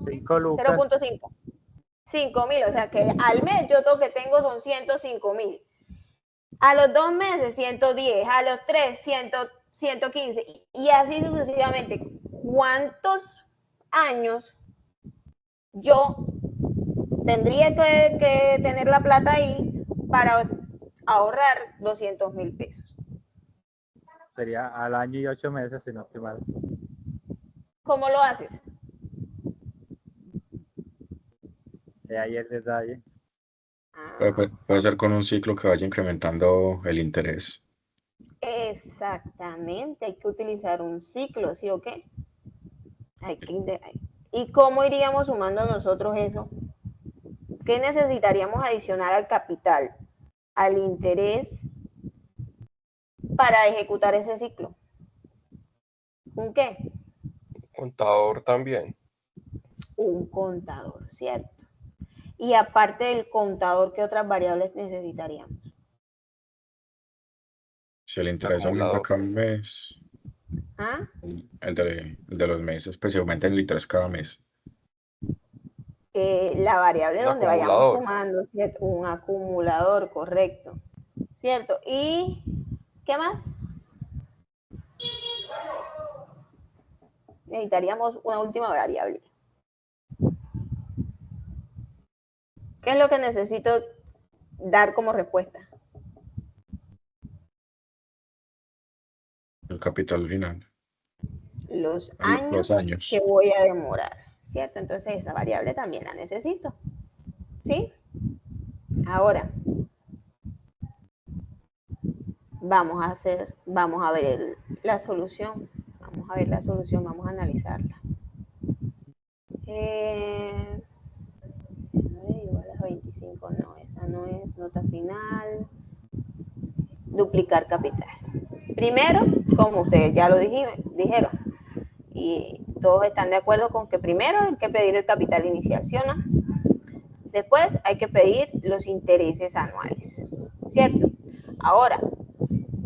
5 lucas. 0.5. 5,000, o sea que al mes yo lo que tengo son 105,000. A los 2 meses 110, a los 3 115 y así sucesivamente. ¿Cuántos años yo tendría que tener la plata ahí para ahorrar 200,000 pesos? Sería al año y 8 meses, si no estoy mal. ¿Cómo lo haces? De ahí el detalle. Puede ser con un ciclo que vaya incrementando el interés. Exactamente, hay que utilizar un ciclo, ¿sí o qué? ¿Y cómo iríamos sumando nosotros eso? ¿Qué necesitaríamos adicionar al capital, al interés, para ejecutar ese ciclo? ¿Un qué? Contador también. Un contador, ¿cierto? Y aparte del contador, ¿qué otras variables necesitaríamos? Si el interés aumenta cada mes, ¿Ah? el de los meses, pues se aumenta el interés cada mes. La variable Un donde vayamos acumulador. sumando, ¿cierto? Un acumulador, correcto, ¿cierto? ¿Y qué más? Necesitaríamos una última variable. ¿Qué es lo que necesito dar como respuesta? El capital final. Los Los años. que voy a demorar, ¿cierto? Entonces esa variable también la necesito, ¿sí? Ahora, vamos a ver la solución. Vamos a ver la solución, vamos a analizarla. 9 igual a 25, no, esa no es nota final. Duplicar capital. Primero, como ustedes ya lo dijeron, y todos están de acuerdo con que primero hay que pedir el capital inicial, ¿sí o no? Después hay que pedir los intereses anuales, ¿cierto? Ahora,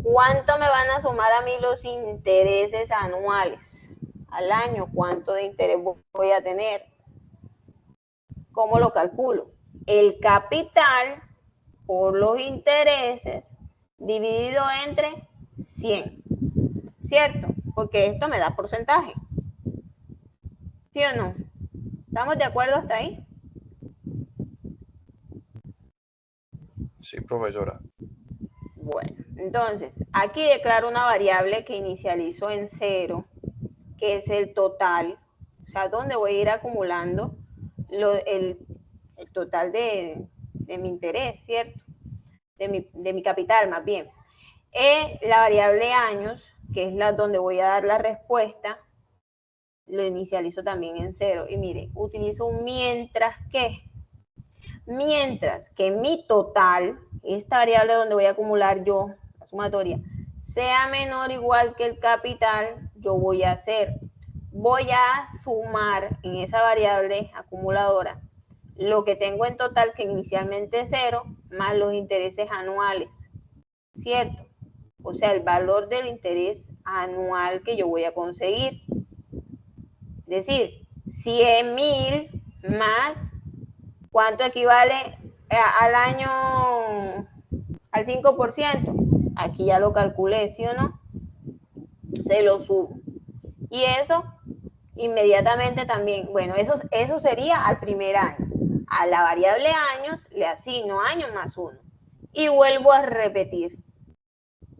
¿cuánto me van a sumar a mí los intereses anuales al año? ¿Cuánto de interés voy a tener? ¿Cómo lo calculo? El capital por los intereses dividido entre 100, ¿cierto? Porque esto me da porcentaje. ¿Sí o no? ¿Estamos de acuerdo hasta ahí? Sí, profesora. Bueno, entonces, aquí declaro una variable que inicializo en 0, que es el total, o sea, donde voy a ir acumulando el total de mi interés, ¿cierto? De mi capital, más bien. La variable años, que es la donde voy a dar la respuesta, lo inicializo también en 0. Y mire, utilizo un mientras que mi total, esta variable donde voy a acumular yo la sumatoria, sea menor o igual que el capital, yo voy a sumar en esa variable acumuladora lo que tengo en total, que inicialmente es 0, más los intereses anuales, ¿cierto? O sea, el valor del interés anual que yo voy a conseguir. Es decir, 100,000 más, ¿cuánto equivale al año, al 5%? Aquí ya lo calculé, ¿sí o no? Se lo subo. Y eso inmediatamente también, bueno, eso sería al primer año. A la variable años le asigno año más 1. Y vuelvo a repetir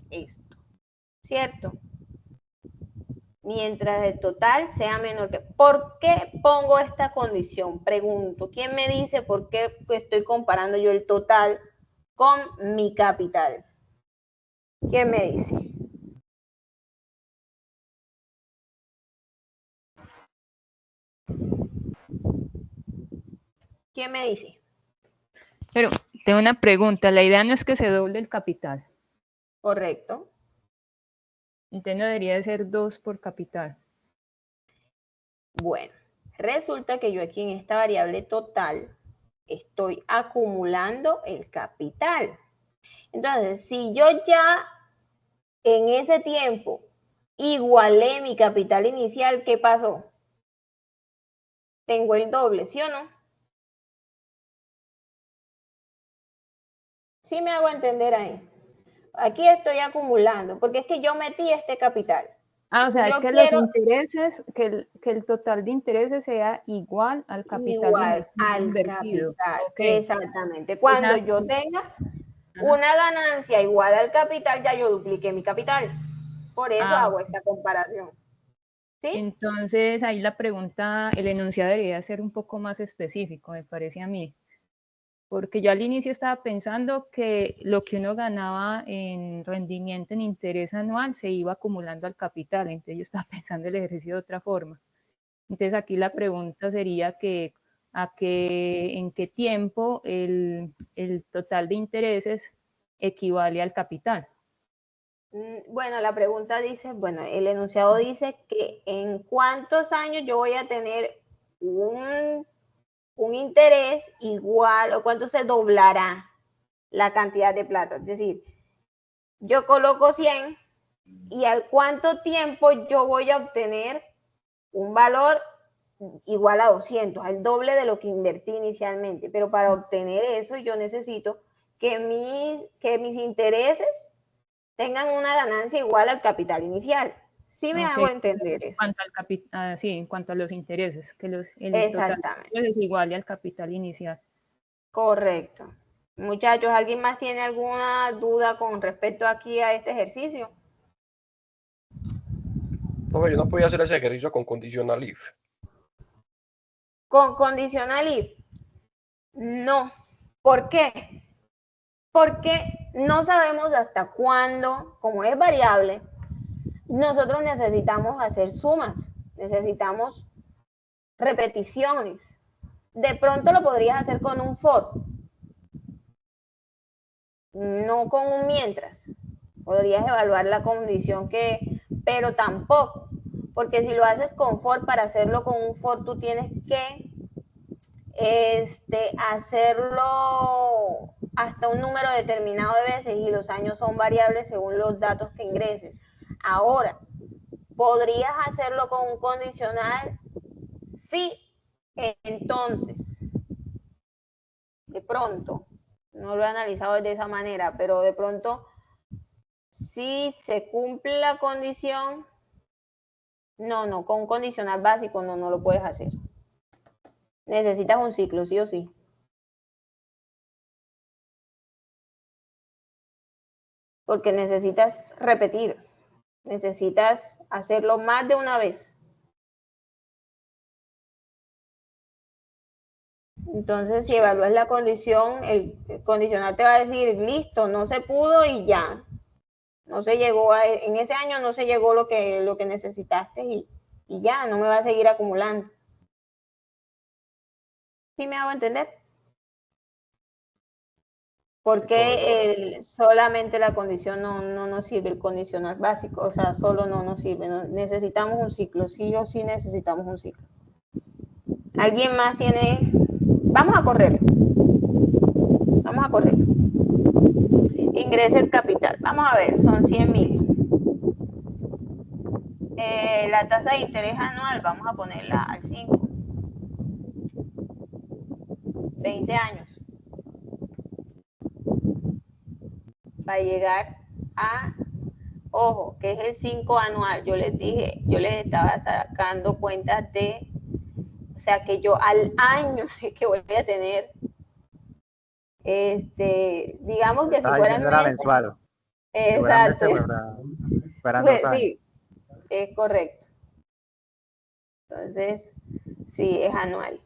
esto, ¿cierto? Mientras el total sea menor que... ¿Por qué pongo esta condición? Pregunto, ¿quién me dice por qué estoy comparando yo el total con mi capital? ¿Quién me dice? ¿Quién me dice? Pero tengo una pregunta, la idea no es que se doble el capital, Correcto. entonces no debería de ser 2 por capital. Bueno, resulta que yo aquí en esta variable total estoy acumulando el capital. Entonces, si yo ya en ese tiempo igualé mi capital inicial, ¿qué pasó? Tengo el doble, ¿sí o no? ¿Sí me hago entender ahí? Aquí estoy acumulando, porque es que yo metí este capital. Ah, o sea, es Yo que quiero los intereses, que el total de intereses sea igual al capital igual al invertido. capital. Ok. Exactamente. O Cuando sea, yo tenga ajá. una ganancia igual al capital, ya yo dupliqué mi capital. Por eso Ah, hago esta comparación. ¿Sí? entonces ahí la pregunta, el enunciado debería ser un poco más específico, me parece a mí. Porque yo al inicio estaba pensando que lo que uno ganaba en rendimiento en interés anual se iba acumulando al capital, entonces yo estaba pensando el ejercicio de otra forma. Entonces aquí la pregunta sería que en qué tiempo el total de intereses equivale al capital. Bueno, la pregunta dice, bueno, el enunciado dice que en cuántos años yo voy a tener un interés igual o cuánto se doblará la cantidad de plata. Es decir, yo coloco 100 y al cuánto tiempo yo voy a obtener un valor igual a 200, al doble de lo que invertí inicialmente. Pero para obtener eso yo necesito que mis intereses tengan una ganancia igual al capital inicial. ¿Sí me hago Okay. entender eso? Sí, en cuanto a los intereses, que el total Exactamente. es igual al capital inicial. Correcto. Muchachos, ¿alguien más tiene alguna duda con respecto aquí a este ejercicio? Profe, yo no podía hacer ese ejercicio con conditional if. Con conditional if, no. ¿Por qué? Porque no sabemos hasta cuándo, como es variable, nosotros necesitamos hacer sumas, necesitamos repeticiones. De pronto lo podrías hacer con un for, no con un mientras. Podrías evaluar la condición pero tampoco, porque si lo haces con for, para hacerlo con un for, tú tienes que hacerlo hasta un número determinado de veces y los años son variables según los datos que ingreses. Ahora, ¿podrías hacerlo con un condicional? Sí, entonces, de pronto, no lo he analizado de esa manera, pero de pronto, si se cumple la condición, no, con un condicional básico no lo puedes hacer. Necesitas un ciclo, sí o sí. Porque necesitas repetir, necesitas hacerlo más de una vez. Entonces, si evalúas la condición, el condicional te va a decir, listo, no se pudo y ya. No se llegó en ese año no se llegó lo que necesitaste y ya, no me va a seguir acumulando. ¿Sí me hago entender? Porque solamente la condición no nos sirve, el condicional básico, o sea, solo no nos sirve. Necesitamos un ciclo, sí o sí necesitamos un ciclo. ¿Alguien más tiene? Vamos a correr. Vamos a correr. Ingrese el capital. Vamos a ver, son 100.000. La tasa de interés anual, vamos a ponerla al 5. 20 años. Va a llegar a, ojo, que es el 5 anual. Yo les dije, yo les estaba sacando cuentas o sea, que yo al año que voy a tener, digamos que si Estás fueran diciendo era meses, mensual. Si fueran meses, exacto, fueran 2 pues años. sí, es correcto. Entonces, sí, es anual.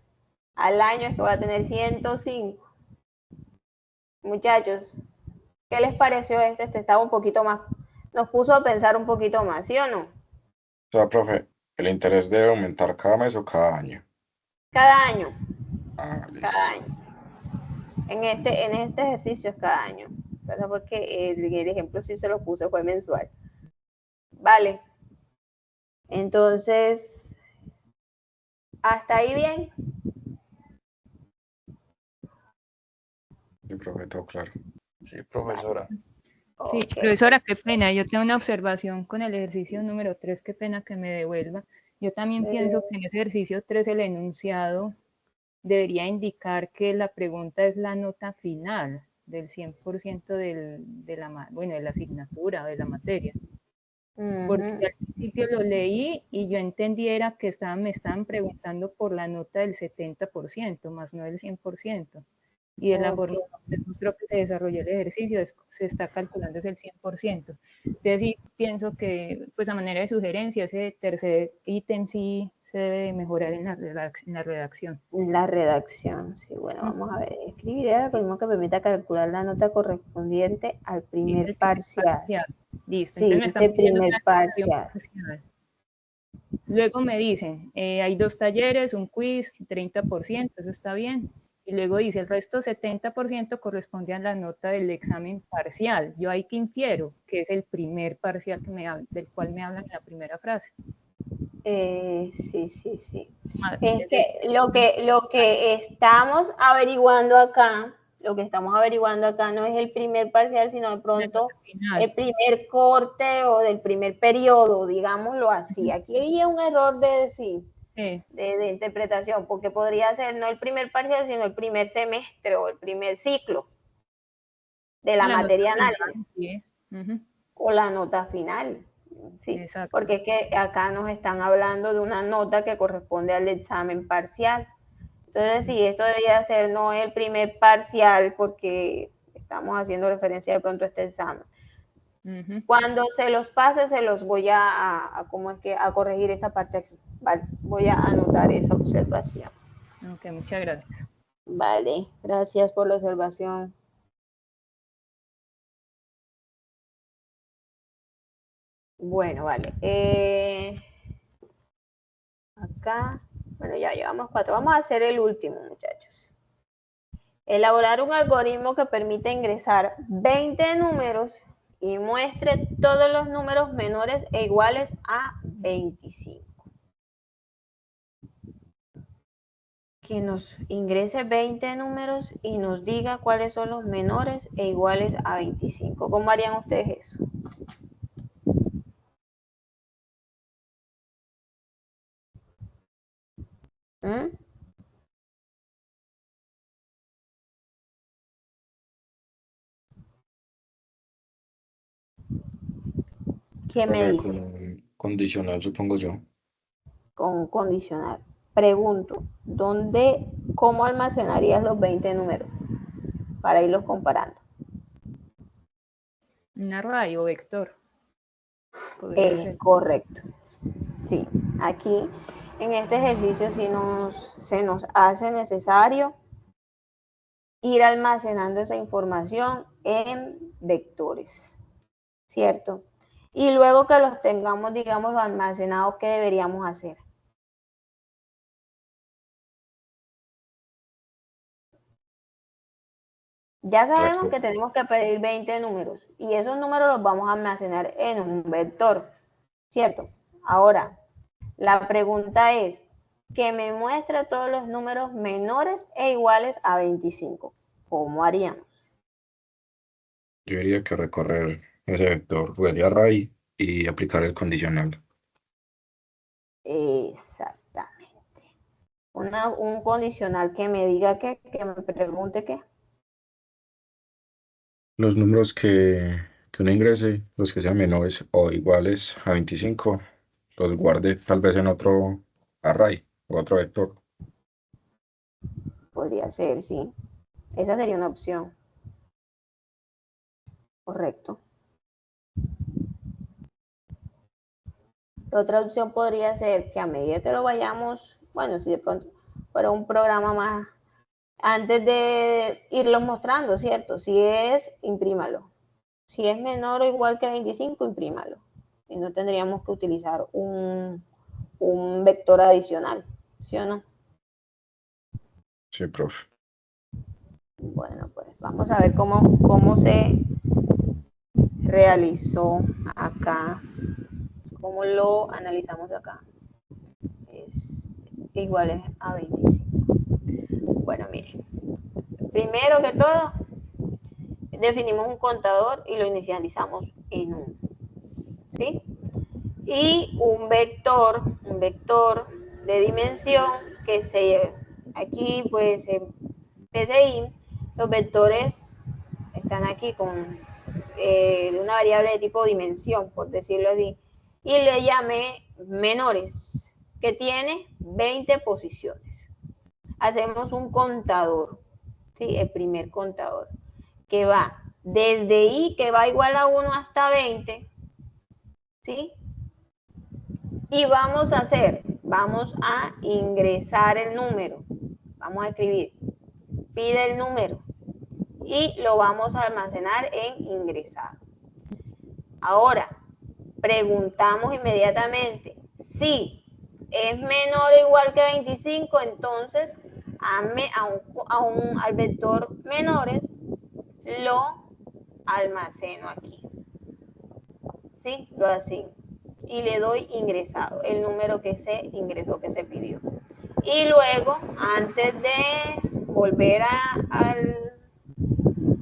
Al año es que va a tener 105. Muchachos, ¿Qué les pareció este? Este estaba un poquito más, nos puso a pensar un poquito más, ¿sí o no? O sea, profe, ¿el interés debe aumentar cada mes o cada año? Cada año, Ah, cada listo. año. En este ejercicio es cada año. Pasa porque el ejemplo sí se lo puse, fue mensual. Vale. Entonces, ¿hasta ahí bien? Sí, profe, todo claro. Sí, profesora. Sí, Ok. profesora, qué pena. Yo tengo una observación con el ejercicio número 3, qué pena que me devuelva. Yo también pienso que en ese ejercicio 3 el enunciado debería indicar que la pregunta es la nota final del 100% de la asignatura o de la materia. Porque Ujú. yo al principio lo leí y yo entendiera que me estaban preguntando por la nota del 70%, más no del 100%. Y de la Ok. forma que mostró que se desarrolló el ejercicio, se está calculando es el 100%. Entonces sí pienso que, pues a manera de sugerencia, ese tercer ítem sí se debe mejorar en la redacción. La redacción, sí, bueno, vamos a ver. Escribir el algoritmo que permita calcular la nota correspondiente al Dice primer el primer parcial. parcial. Listo, Sí, entonces me están dice pidiendo primer una redacción parcial. parcial. Luego me dicen, hay 2 talleres, un quiz, 30%, eso está bien. Y luego dice, el resto 70% corresponde a la nota del examen parcial. Yo ahí que infiero, que es el primer parcial del cual me hablan en la primera frase. Sí, sí, sí. Ah, Es es que lo que estamos averiguando acá, no es el primer parcial, sino de la pronto nota final. el primer corte o del primer periodo, digámoslo así. Aquí hay un error de decir, de interpretación, porque podría ser no el primer parcial, sino el primer semestre o el primer ciclo de la La nota materia final, análisis sí. o la nota final. Sí, Exacto. porque es que acá nos están hablando de una nota que corresponde al examen parcial. Entonces, sí, esto debería ser no el primer parcial, porque estamos haciendo referencia de pronto a este examen. Cuando se los pase, se los voy a corregir esta parte aquí. Vale, voy a anotar esa observación. Ok, muchas gracias. Vale, gracias por la observación. Bueno, vale. Acá, bueno, ya llevamos 4. Vamos a hacer el último, muchachos. Elaborar un algoritmo que permite ingresar 20 números y muestre todos los números menores e iguales a 25. Que nos ingrese 20 números y nos diga cuáles son los menores e iguales a 25. ¿Cómo harían ustedes eso? ¿Mm? ¿Qué me Profe, dice? con un condicional, supongo yo. Con condicional. Pregunto, ¿cómo almacenarías los 20 números? Para irlos comparando. Un array o vector. Podría ser. Correcto. Sí, aquí en este ejercicio sí se nos hace necesario ir almacenando esa información en vectores, ¿cierto? Y luego que los tengamos, digamos, almacenados, ¿qué deberíamos hacer? Ya sabemos que tenemos que pedir 20 números y esos números los vamos a almacenar en un vector, ¿cierto? Ahora, la pregunta es que me muestre todos los números menores e iguales a 25. ¿Cómo haríamos? Yo diría que recorrer ese vector de array y aplicar el condicional. Exactamente. Un condicional que me diga que me pregunte qué. Los números que uno ingrese, los que sean menores o iguales a 25, los guarde tal vez en otro array o otro vector. Podría ser, sí. Esa sería una opción. Correcto. Otra opción podría ser que a medida que lo vayamos, bueno, si de pronto fuera un programa más, antes de irlo mostrando, ¿cierto? Si es, imprímalo. Si es menor o igual que 25, imprímalo. Y no tendríamos que utilizar un vector adicional, ¿sí o no? Sí, profe. Bueno, pues vamos a ver cómo se realizó acá, cómo lo analizamos acá. Es igual a 25. Bueno, miren, primero que todo, definimos un contador y lo inicializamos en 1, ¿sí? Y un vector de dimensión que aquí pues en PCI, los vectores están aquí con una variable de tipo dimensión, por decirlo así, y le llamé menores, que tiene 20 posiciones. Hacemos un contador, ¿sí? El primer contador, que va desde i, que va igual a 1 hasta 20, ¿sí? Y vamos a ingresar el número, vamos a escribir, pide el número y lo vamos a almacenar en ingresado. Ahora, preguntamos inmediatamente, si es menor o igual que 25, entonces al vector menores lo almaceno aquí, ¿sí? Lo asigno y le doy ingresado, el número que se ingresó, que se pidió. Y luego, antes de volver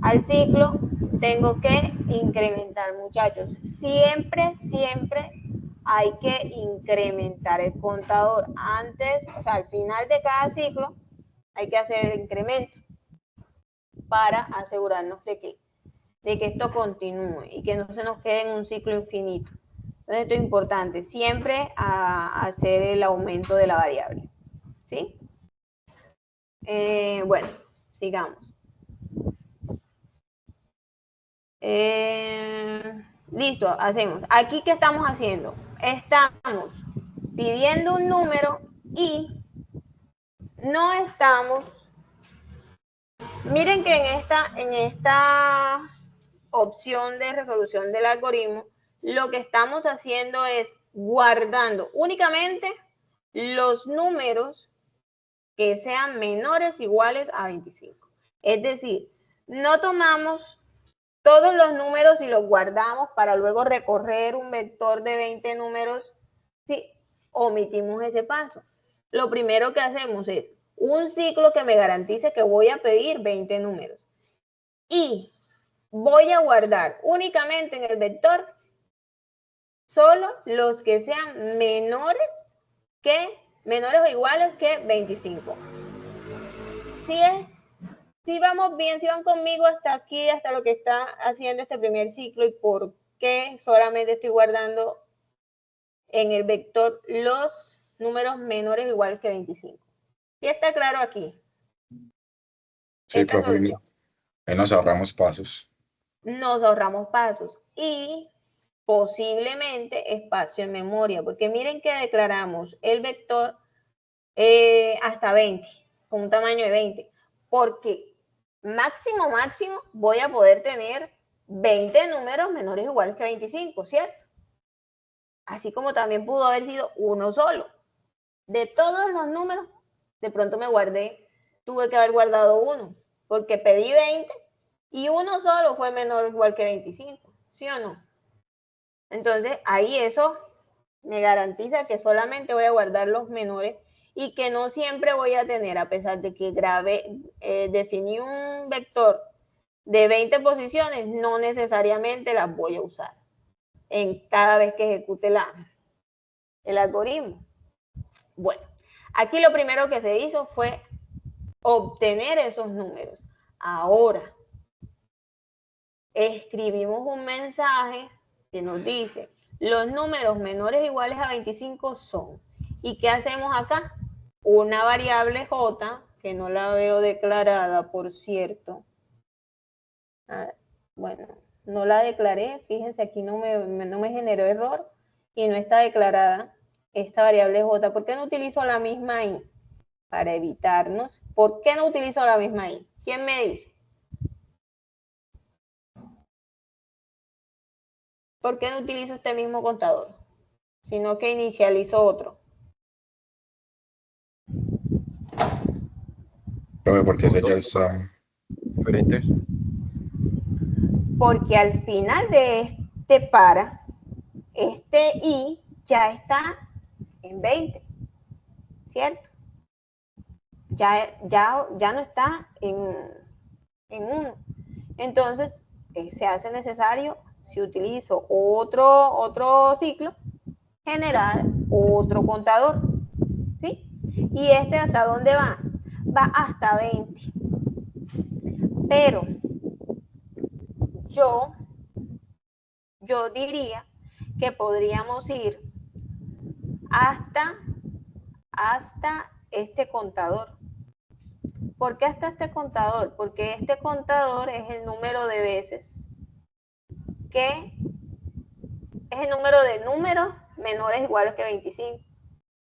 al ciclo, tengo que incrementar, muchachos. Siempre hay que incrementar el contador. Antes, o sea, al final de cada ciclo, hay que hacer el incremento para asegurarnos de que esto continúe y que no se nos quede en un ciclo infinito. Entonces, esto es importante, siempre hacer el aumento de la variable, ¿sí? Bueno, sigamos. Listo, hacemos. Aquí, ¿qué estamos haciendo? Estamos pidiendo un número y no estamos... Miren que en esta opción de resolución del algoritmo, lo que estamos haciendo es guardando únicamente los números que sean menores o iguales a 25. Es decir, no tomamos todos los números y los guardamos para luego recorrer un vector de 20 números. Sí, omitimos ese paso. Lo primero que hacemos es un ciclo que me garantice que voy a pedir 20 números. Y voy a guardar únicamente en el vector solo los que sean menores o iguales que 25. Si vamos bien, si van conmigo hasta aquí, hasta lo que está haciendo este primer ciclo y por qué solamente estoy guardando en el vector los números menores o iguales que 25. ¿Sí está claro aquí? Sí, profe, ahí nos ahorramos pasos. Nos ahorramos pasos y posiblemente espacio en memoria, porque miren que declaramos el vector hasta 20, con un tamaño de 20, porque máximo voy a poder tener 20 números menores o iguales que 25, ¿cierto? Así como también pudo haber sido uno solo. De todos los números, de pronto tuve que haber guardado uno, porque pedí 20 y uno solo fue menor o igual que 25, ¿sí o no? Entonces, ahí eso me garantiza que solamente voy a guardar los menores y que no siempre voy a tener, a pesar de que definí un vector de 20 posiciones, no necesariamente las voy a usar en cada vez que ejecute el algoritmo. Bueno, aquí lo primero que se hizo fue obtener esos números. Ahora, escribimos un mensaje que nos dice, los números menores o iguales a 25 son. ¿Y qué hacemos acá? Una variable j, que no la veo declarada, por cierto. Bueno, no la declaré, fíjense, aquí no me generó error y no está declarada esta variable j. ¿Por qué no utilizo la misma i? Para evitarnos. ¿Por qué no utilizo la misma i? ¿Quién me dice? ¿por qué no utilizo este mismo contador? Sino que inicializo otro. Profe, porque ese ya está. Diferentes. Porque al final de este para, este i ya está en 20, ¿cierto? Ya no está en 1. Entonces, se hace necesario, si utilizo otro ciclo, generar otro contador, ¿sí? ¿Y este hasta dónde va? Va hasta 20. Pero yo diría que podríamos ir hasta este contador. ¿Por qué hasta este contador? Porque este contador es el número de veces que es el número de números menores o iguales que 25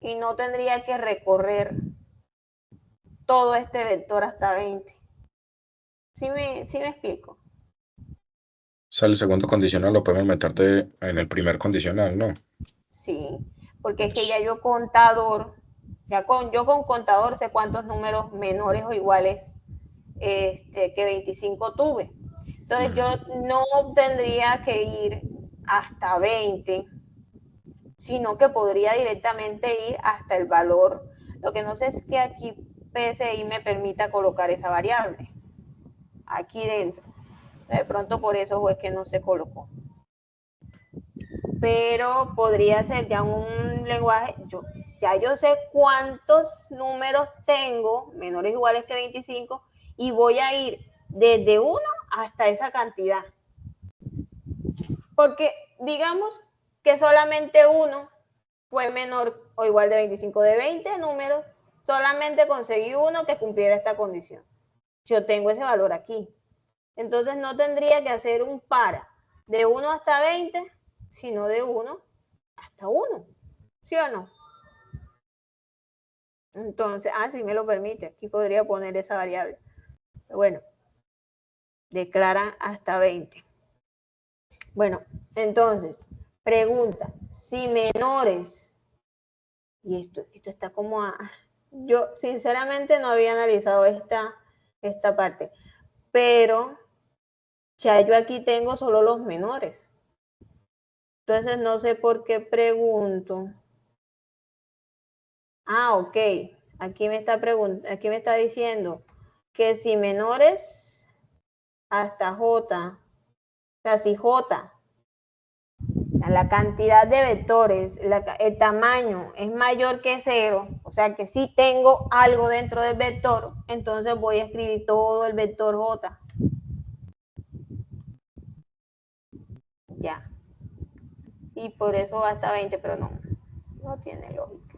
y no tendría que recorrer todo este vector hasta 20. ¿Sí me explico? O sea, el segundo condicional lo podemos meter en el primer condicional, ¿no? Sí, porque es que ya yo contador, yo con contador sé cuántos números menores o iguales que 25 tuve. Entonces yo no tendría que ir hasta 20, sino que podría directamente ir hasta el valor. Lo que no sé es que aquí PSI me permita colocar esa variable aquí dentro. De pronto por eso fue que no se colocó. Pero podría ser ya un lenguaje, ya yo sé cuántos números tengo, menores o iguales que 25, y voy a ir desde 1 hasta esa cantidad. Porque digamos que solamente 1 fue menor o igual de 25. De 20 números, solamente conseguí 1 que cumpliera esta condición. Yo tengo ese valor aquí. Entonces no tendría que hacer un para de 1 hasta 20, sino de 1 hasta 1. ¿Sí o no? Entonces, si me lo permite, aquí podría poner esa variable. Bueno, declara hasta 20. Bueno, entonces, pregunta, si menores, y esto está como yo sinceramente no había analizado esta parte, pero ya yo aquí tengo solo los menores. Entonces no sé por qué pregunto. Ok, aquí me está diciendo que si menores hasta J, o sea, si J, la cantidad de vectores, el tamaño es mayor que 0, o sea que si tengo algo dentro del vector, entonces voy a escribir todo el vector J. Ya. Y por eso va hasta 20, pero no tiene lógica.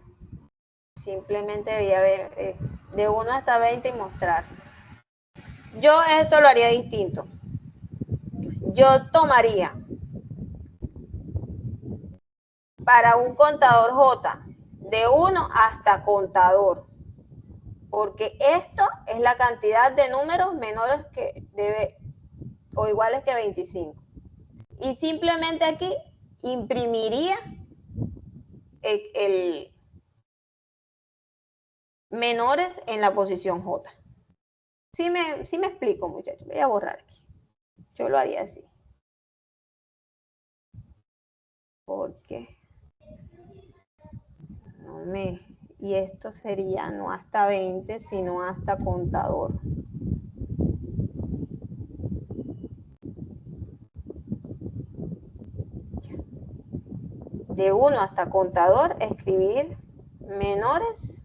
Simplemente debía ver de 1 hasta 20 y mostrar. Yo esto lo haría distinto. Yo tomaría para un contador J de 1 hasta contador, porque esto es la cantidad de números menores que o iguales que 25. Y simplemente aquí imprimiría el menores en la posición J. Sí me explico, muchachos. Voy a borrar aquí. Yo lo haría así. Porque y esto sería no hasta 20, sino hasta contador. De 1 hasta contador, escribir menores.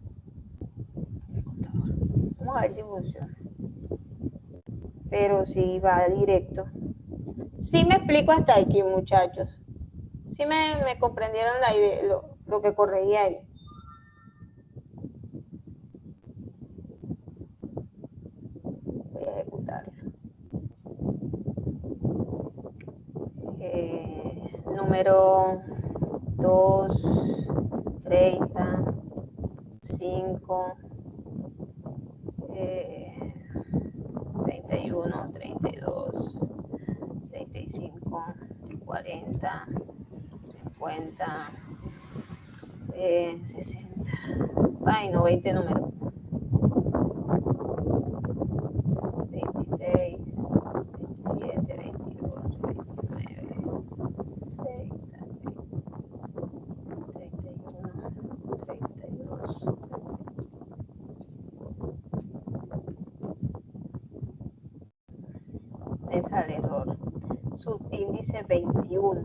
Vamos a ver si funciona. Pero sí va directo. Sí me explico hasta aquí, muchachos. Sí me comprendieron la idea, lo que corregí ahí. Voy a ejecutarlo. Número 2, 30, 5, 31, 32, 35, 40, 50, 60. Ay, no, 20 números. 26, 27, 28, 29, 30, 31, 32. Me sale error. Subíndice 21.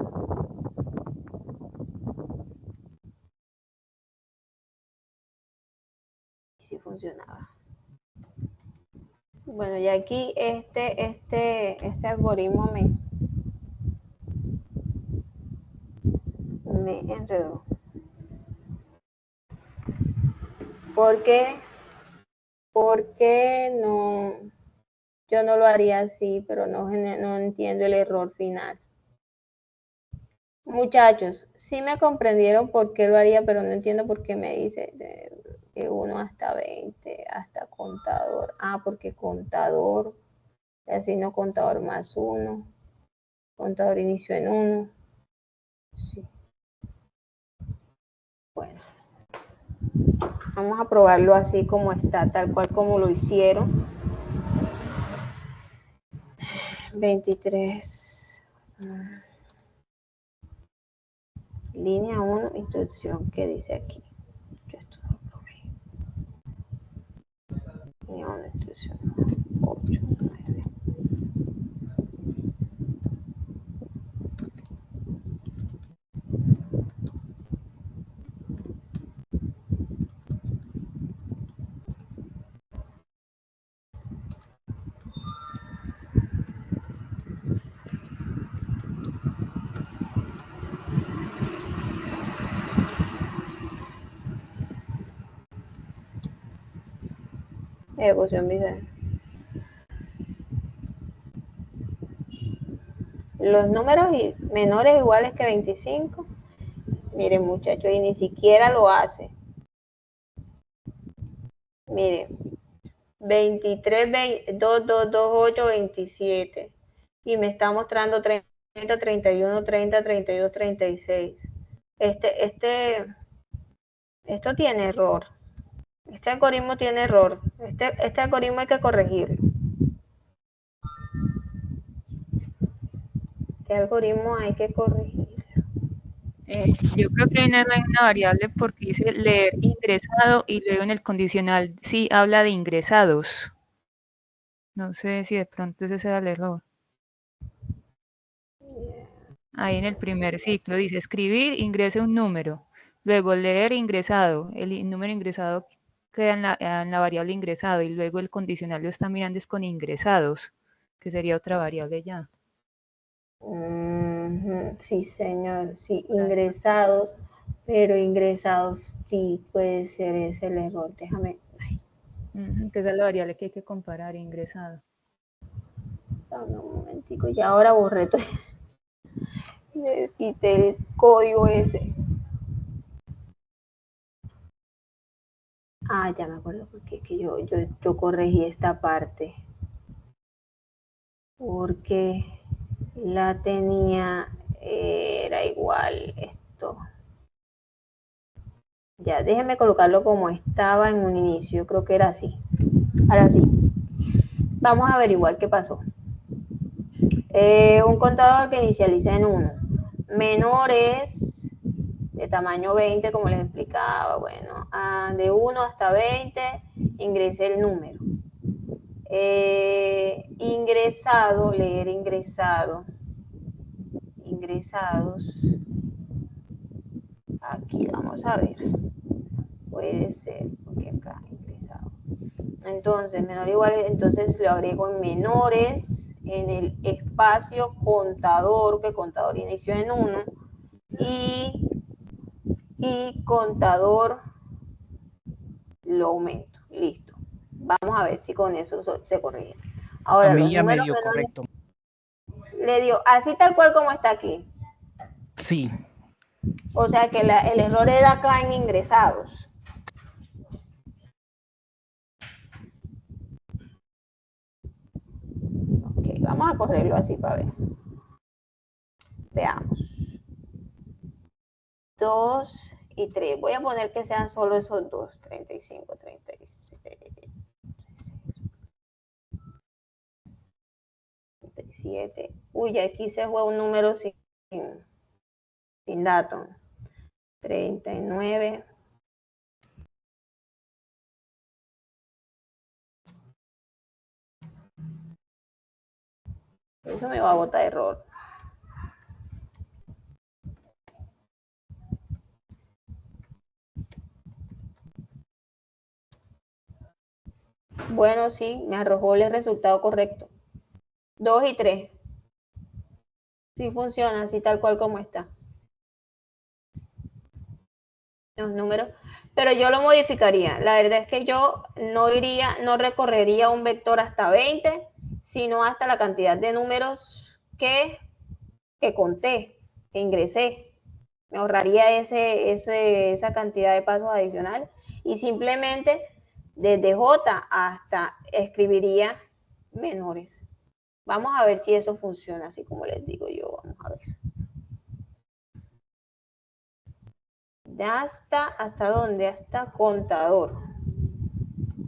Y si funcionaba. Bueno, y aquí este algoritmo me enredó. ¿Por qué? Porque no, yo no lo haría así, pero no entiendo el error final. Muchachos, sí me comprendieron por qué lo haría, pero no entiendo por qué me dice de 1 hasta 20, hasta contador. Ah, porque contador, así no contador más 1, contador inicio en 1. Sí. Bueno, vamos a probarlo así como está, tal cual como lo hicieron. 23. Línea 1, instrucción, ¿qué dice aquí? Yo esto no lo probé. Línea 1, instrucción 8, 9. Ejecución visual. Los números menores o iguales que 25. Miren, muchachos, y ni siquiera lo hace. Miren, 23, 2, 2, 2, 8, 27. Y me está mostrando 30, 31, 30, 32, 36. Esto tiene error. Este algoritmo tiene error. Este algoritmo hay que corregirlo. Este algoritmo hay que corregirlo. Yo creo que no hay una variable porque dice leer ingresado y luego en el condicional sí habla de ingresados. No sé si de pronto ese será el error. Ahí en el primer ciclo dice escribir, ingrese un número. Luego leer ingresado. El número ingresado queda en la variable ingresado y luego el condicional lo está mirando es con ingresados, que sería otra variable ya. Sí, señor, sí, ingresados, pero ingresados sí puede ser ese el error. Déjame. Que esa es la variable que hay que comparar, ingresado. Dame un momentico, y ahora borré todo. Le quité el código ese. Ah, ya me acuerdo porque es que yo corregí esta parte. Porque la tenía, era igual esto. Ya, déjenme colocarlo como estaba en un inicio. Yo creo que era así. Ahora sí. Vamos a averiguar qué pasó. Un contador que inicializa en 1. Menores de tamaño 20, como les explicaba. Bueno, de 1 hasta 20, ingresé el número. Ingresado, leer ingresado. Ingresados. Aquí vamos a ver. Puede ser, porque acá ingresado. Entonces, menor o igual, entonces lo agrego en menores, en el espacio contador, que contador inició en 1, y contador lo aumento. Listo. Vamos a ver si con eso se corrige. Ahora, A mí los ya me números dio menores, correcto. le dio así tal cual como está aquí. Sí, O sea que el error era acá en ingresados. Ok, vamos a correrlo así para ver. Veamos. 2 y 3. Voy a poner que sean solo esos dos. 35, 36. 37. Uy, aquí se fue un número sin dato. 39. Eso me va a botar error. Bueno, sí, me arrojó el resultado correcto. 2 y 3. Sí funciona, así tal cual como está. Los números. Pero yo lo modificaría. La verdad es que yo no recorrería un vector hasta 20, sino hasta la cantidad de números que conté, que ingresé. Me ahorraría esa cantidad de pasos adicionales y simplemente desde J hasta escribiría menores. Vamos a ver si eso funciona, así como les digo yo. Vamos a ver. ¿Hasta dónde? Hasta contador.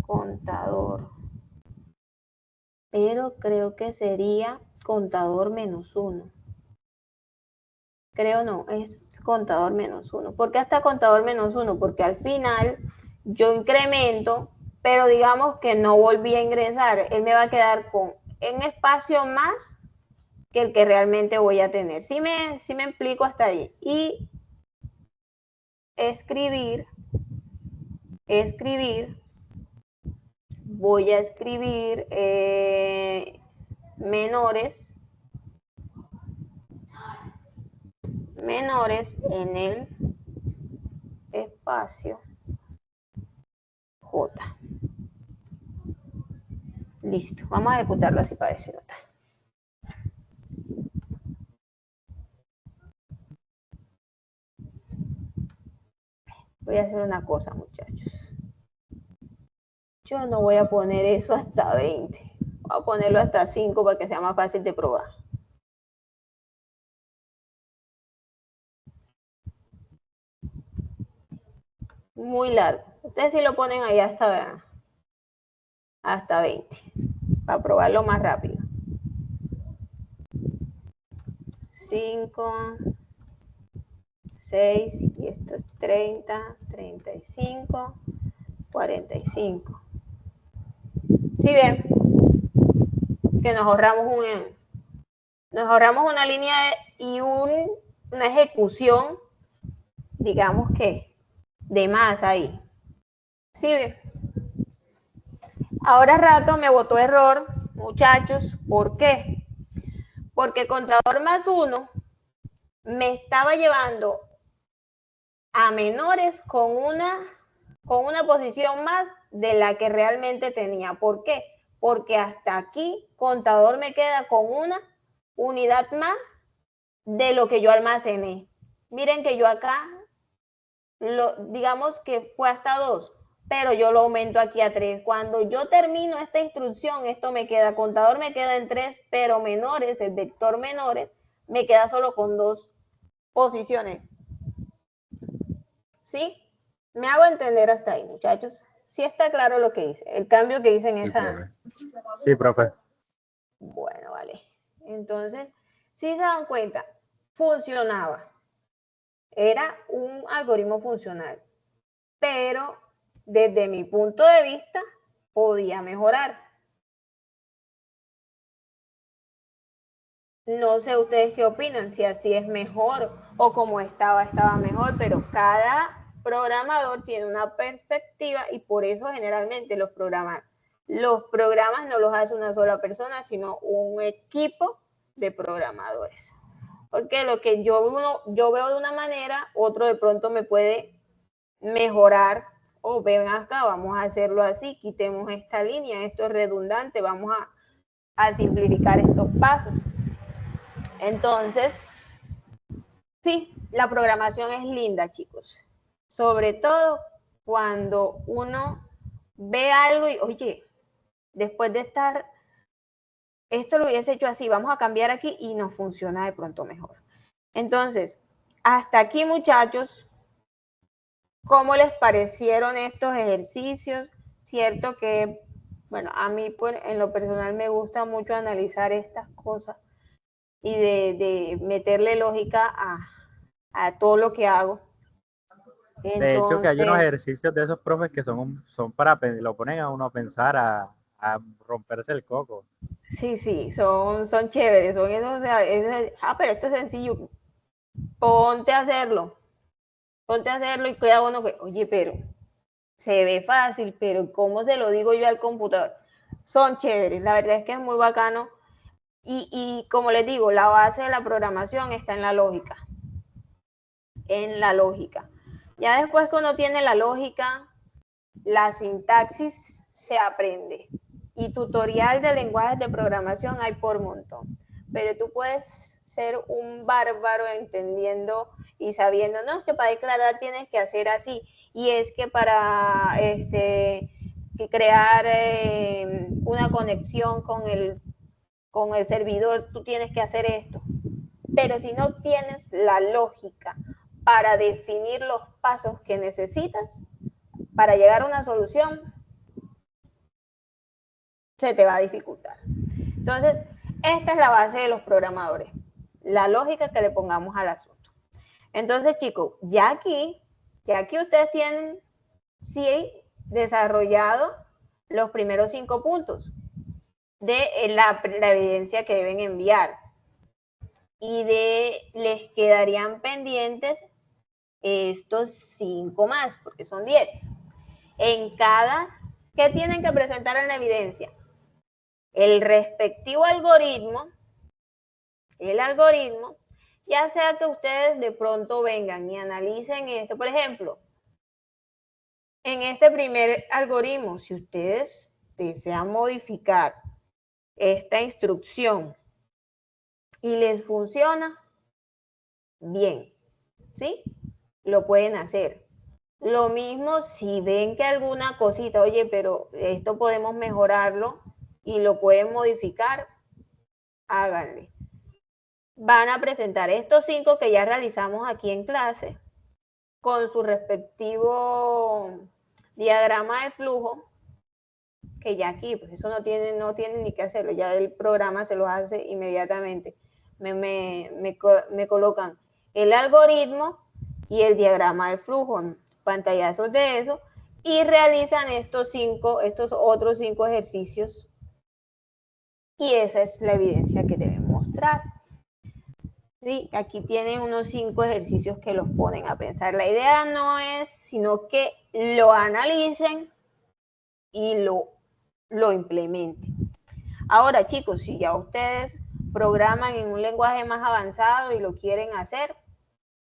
Contador. Pero creo que sería contador -1. Creo no, es contador -1. ¿Por qué hasta contador -1? Porque al final yo incremento, pero digamos que no volví a ingresar. Él me va a quedar con un espacio más que el que realmente voy a tener. Sí me explico hasta ahí. Y escribir, voy a escribir menores en el espacio J. Listo, vamos a ejecutarlo así para decir nota. Voy a hacer una cosa, muchachos. Yo no voy a poner eso hasta 20. Voy a ponerlo hasta 5 para que sea más fácil de probar. Muy largo. Ustedes sí lo ponen ahí hasta 20. Para probarlo más rápido. 5, 6, y esto es 30, 35, 45. ¿Sí ven? Que nos ahorramos una línea y una ejecución, digamos que, de más ahí. ¿Sí ven? Ahora rato me botó error, muchachos. ¿Por qué? Porque contador +1 me estaba llevando a menores con una posición más de la que realmente tenía. ¿Por qué? Porque hasta aquí contador me queda con una unidad más de lo que yo almacené. Miren que yo acá, digamos que fue hasta 2, pero yo lo aumento aquí a 3. Cuando yo termino esta instrucción, esto me queda, contador me queda en 3, pero menores, el vector menores, me queda solo con 2 posiciones. ¿Sí? Me hago entender hasta ahí, muchachos. Sí está claro lo que hice, el cambio que hice en esa. Sí, profe. Bueno, vale. Entonces, si se dan cuenta, funcionaba. Era un algoritmo funcional, pero desde mi punto de vista podía mejorar. No sé ustedes qué opinan, si así es mejor o como estaba mejor, pero cada programador tiene una perspectiva y por eso generalmente los programas no los hace una sola persona, sino un equipo de programadores. Porque lo que yo veo de una manera, otro de pronto me puede mejorar, o ven acá, vamos a hacerlo así, quitemos esta línea, esto es redundante, vamos a simplificar estos pasos. Entonces, sí, la programación es linda, chicos. Sobre todo cuando uno ve algo y, oye, después de esto lo hubiese hecho así, vamos a cambiar aquí y nos funciona de pronto mejor. Entonces, hasta aquí, muchachos, ¿cómo les parecieron estos ejercicios? Cierto que, bueno, a mí en lo personal me gusta mucho analizar estas cosas y de meterle lógica a todo lo que hago. De hecho, que hay unos Entonces, ejercicios de esos profes que son para, lo ponen a uno a pensar, a romperse el coco. sí, son chéveres, son esos, o sea, pero esto es sencillo, ponte a hacerlo y queda uno que, oye, pero se ve fácil, pero ¿cómo se lo digo yo al computador? Son chéveres, la verdad es que es muy bacano. Y como les digo, la base de la programación está en la lógica. En la lógica. Ya después que uno tiene la lógica, la sintaxis se aprende. Y tutorial de lenguajes de programación hay por montón. Pero tú puedes ser un bárbaro entendiendo y sabiendo, no, es que para declarar tienes que hacer así. Y es que para crear una conexión con el servidor, tú tienes que hacer esto. Pero si no tienes la lógica para definir los pasos que necesitas para llegar a una solución, se te va a dificultar. Entonces, esta es la base de los programadores, la lógica que le pongamos al asunto. Entonces, chicos, ya aquí ustedes tienen sí desarrollado los primeros 5 puntos de la evidencia que deben enviar. Y les quedarían pendientes estos 5 más, porque son 10. En cada, ¿qué tienen que presentar en la evidencia? El respectivo algoritmo, ya sea que ustedes de pronto vengan y analicen esto. Por ejemplo, en este primer algoritmo, si ustedes desean modificar esta instrucción y les funciona, bien, ¿sí? Lo pueden hacer. Lo mismo si ven que alguna cosita, oye, pero esto podemos mejorarlo y lo pueden modificar, háganle. Van a presentar estos 5 que ya realizamos aquí en clase con su respectivo diagrama de flujo, que ya aquí, pues eso no tiene ni que hacerlo, ya el programa se lo hace inmediatamente. Me colocan el algoritmo y el diagrama de flujo, pantallazos de eso, y realizan estos otros 5 ejercicios. Y esa es la evidencia que deben mostrar. ¿Sí? Aquí tienen unos 5 ejercicios que los ponen a pensar. La idea no es sino que lo analicen y lo implementen. Ahora, chicos, si ya ustedes programan en un lenguaje más avanzado y lo quieren hacer,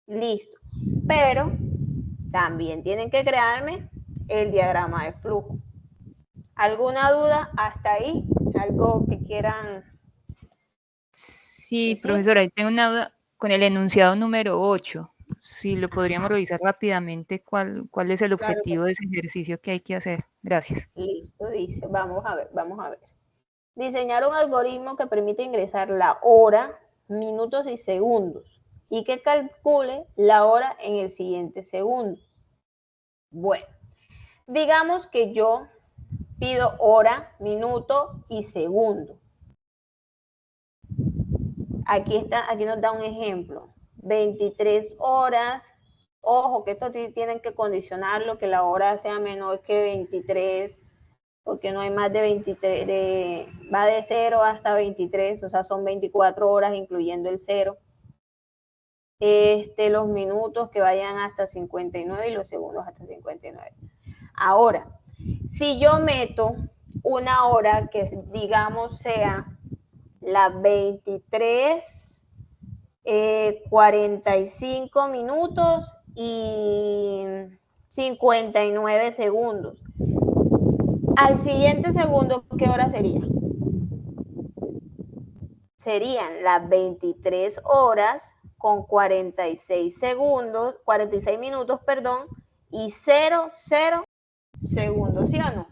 listo. Pero también tienen que crearme el diagrama de flujo. ¿Alguna duda hasta ahí? ¿Algo que quieran Sí, decir? profesora, ahí tengo una duda con el enunciado número 8. Si lo podríamos revisar rápidamente, ¿cuál es el objetivo de ese ejercicio que hay que hacer? Gracias. Listo, dice, vamos a ver. Diseñar un algoritmo que permite ingresar la hora, minutos y segundos y que calcule la hora en el siguiente segundo. Bueno, digamos que yo pido hora, minuto y segundo. Aquí nos da un ejemplo. 23 horas. Ojo, que esto tienen que condicionarlo, que la hora sea menor que 23, porque no hay más de 23, va de 0 hasta 23, o sea, son 24 horas incluyendo el 0. Los minutos que vayan hasta 59 y los segundos hasta 59. Ahora, si yo meto una hora que digamos sea las 23, 45 minutos y 59 segundos. Al siguiente segundo, ¿qué hora sería? Serían las 23 horas con 46 segundos, 46 minutos, perdón, y 00 segundos, ¿sí o no?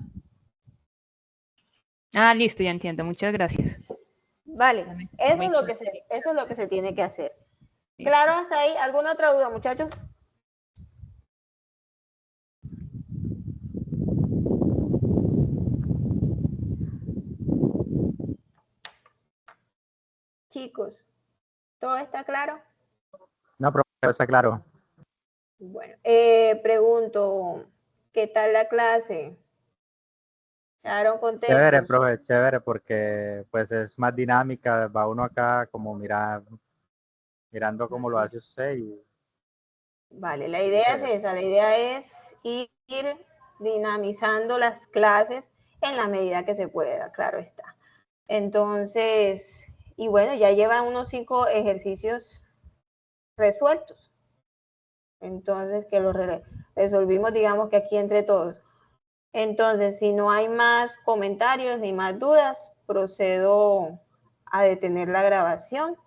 Ah, listo, ya entiendo. Muchas gracias. Vale, eso es lo que se tiene que hacer. ¿Claro hasta ahí? ¿Alguna otra duda, muchachos? Chicos, ¿todo está claro? No, profe, está claro. Bueno, pregunto, ¿qué tal la clase? ¿Quedaron contentos? Chévere, profe, chévere, porque pues es más dinámica, va uno acá como mirando cómo lo hace usted y Vale, la idea es esa, la idea es ir dinamizando las clases en la medida que se pueda, claro está. Entonces, y bueno, ya llevan unos 5 ejercicios resueltos. Entonces, que los resolvimos, digamos que aquí entre todos. Entonces, si no hay más comentarios ni más dudas, procedo a detener la grabación.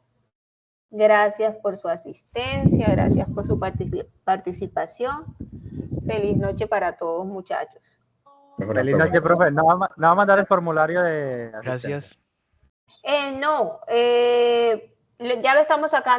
Gracias por su asistencia, gracias por su participación. Feliz noche para todos, muchachos. feliz noche, profe. No va a mandar el formulario de asistente. Gracias. No, ya lo estamos sacando.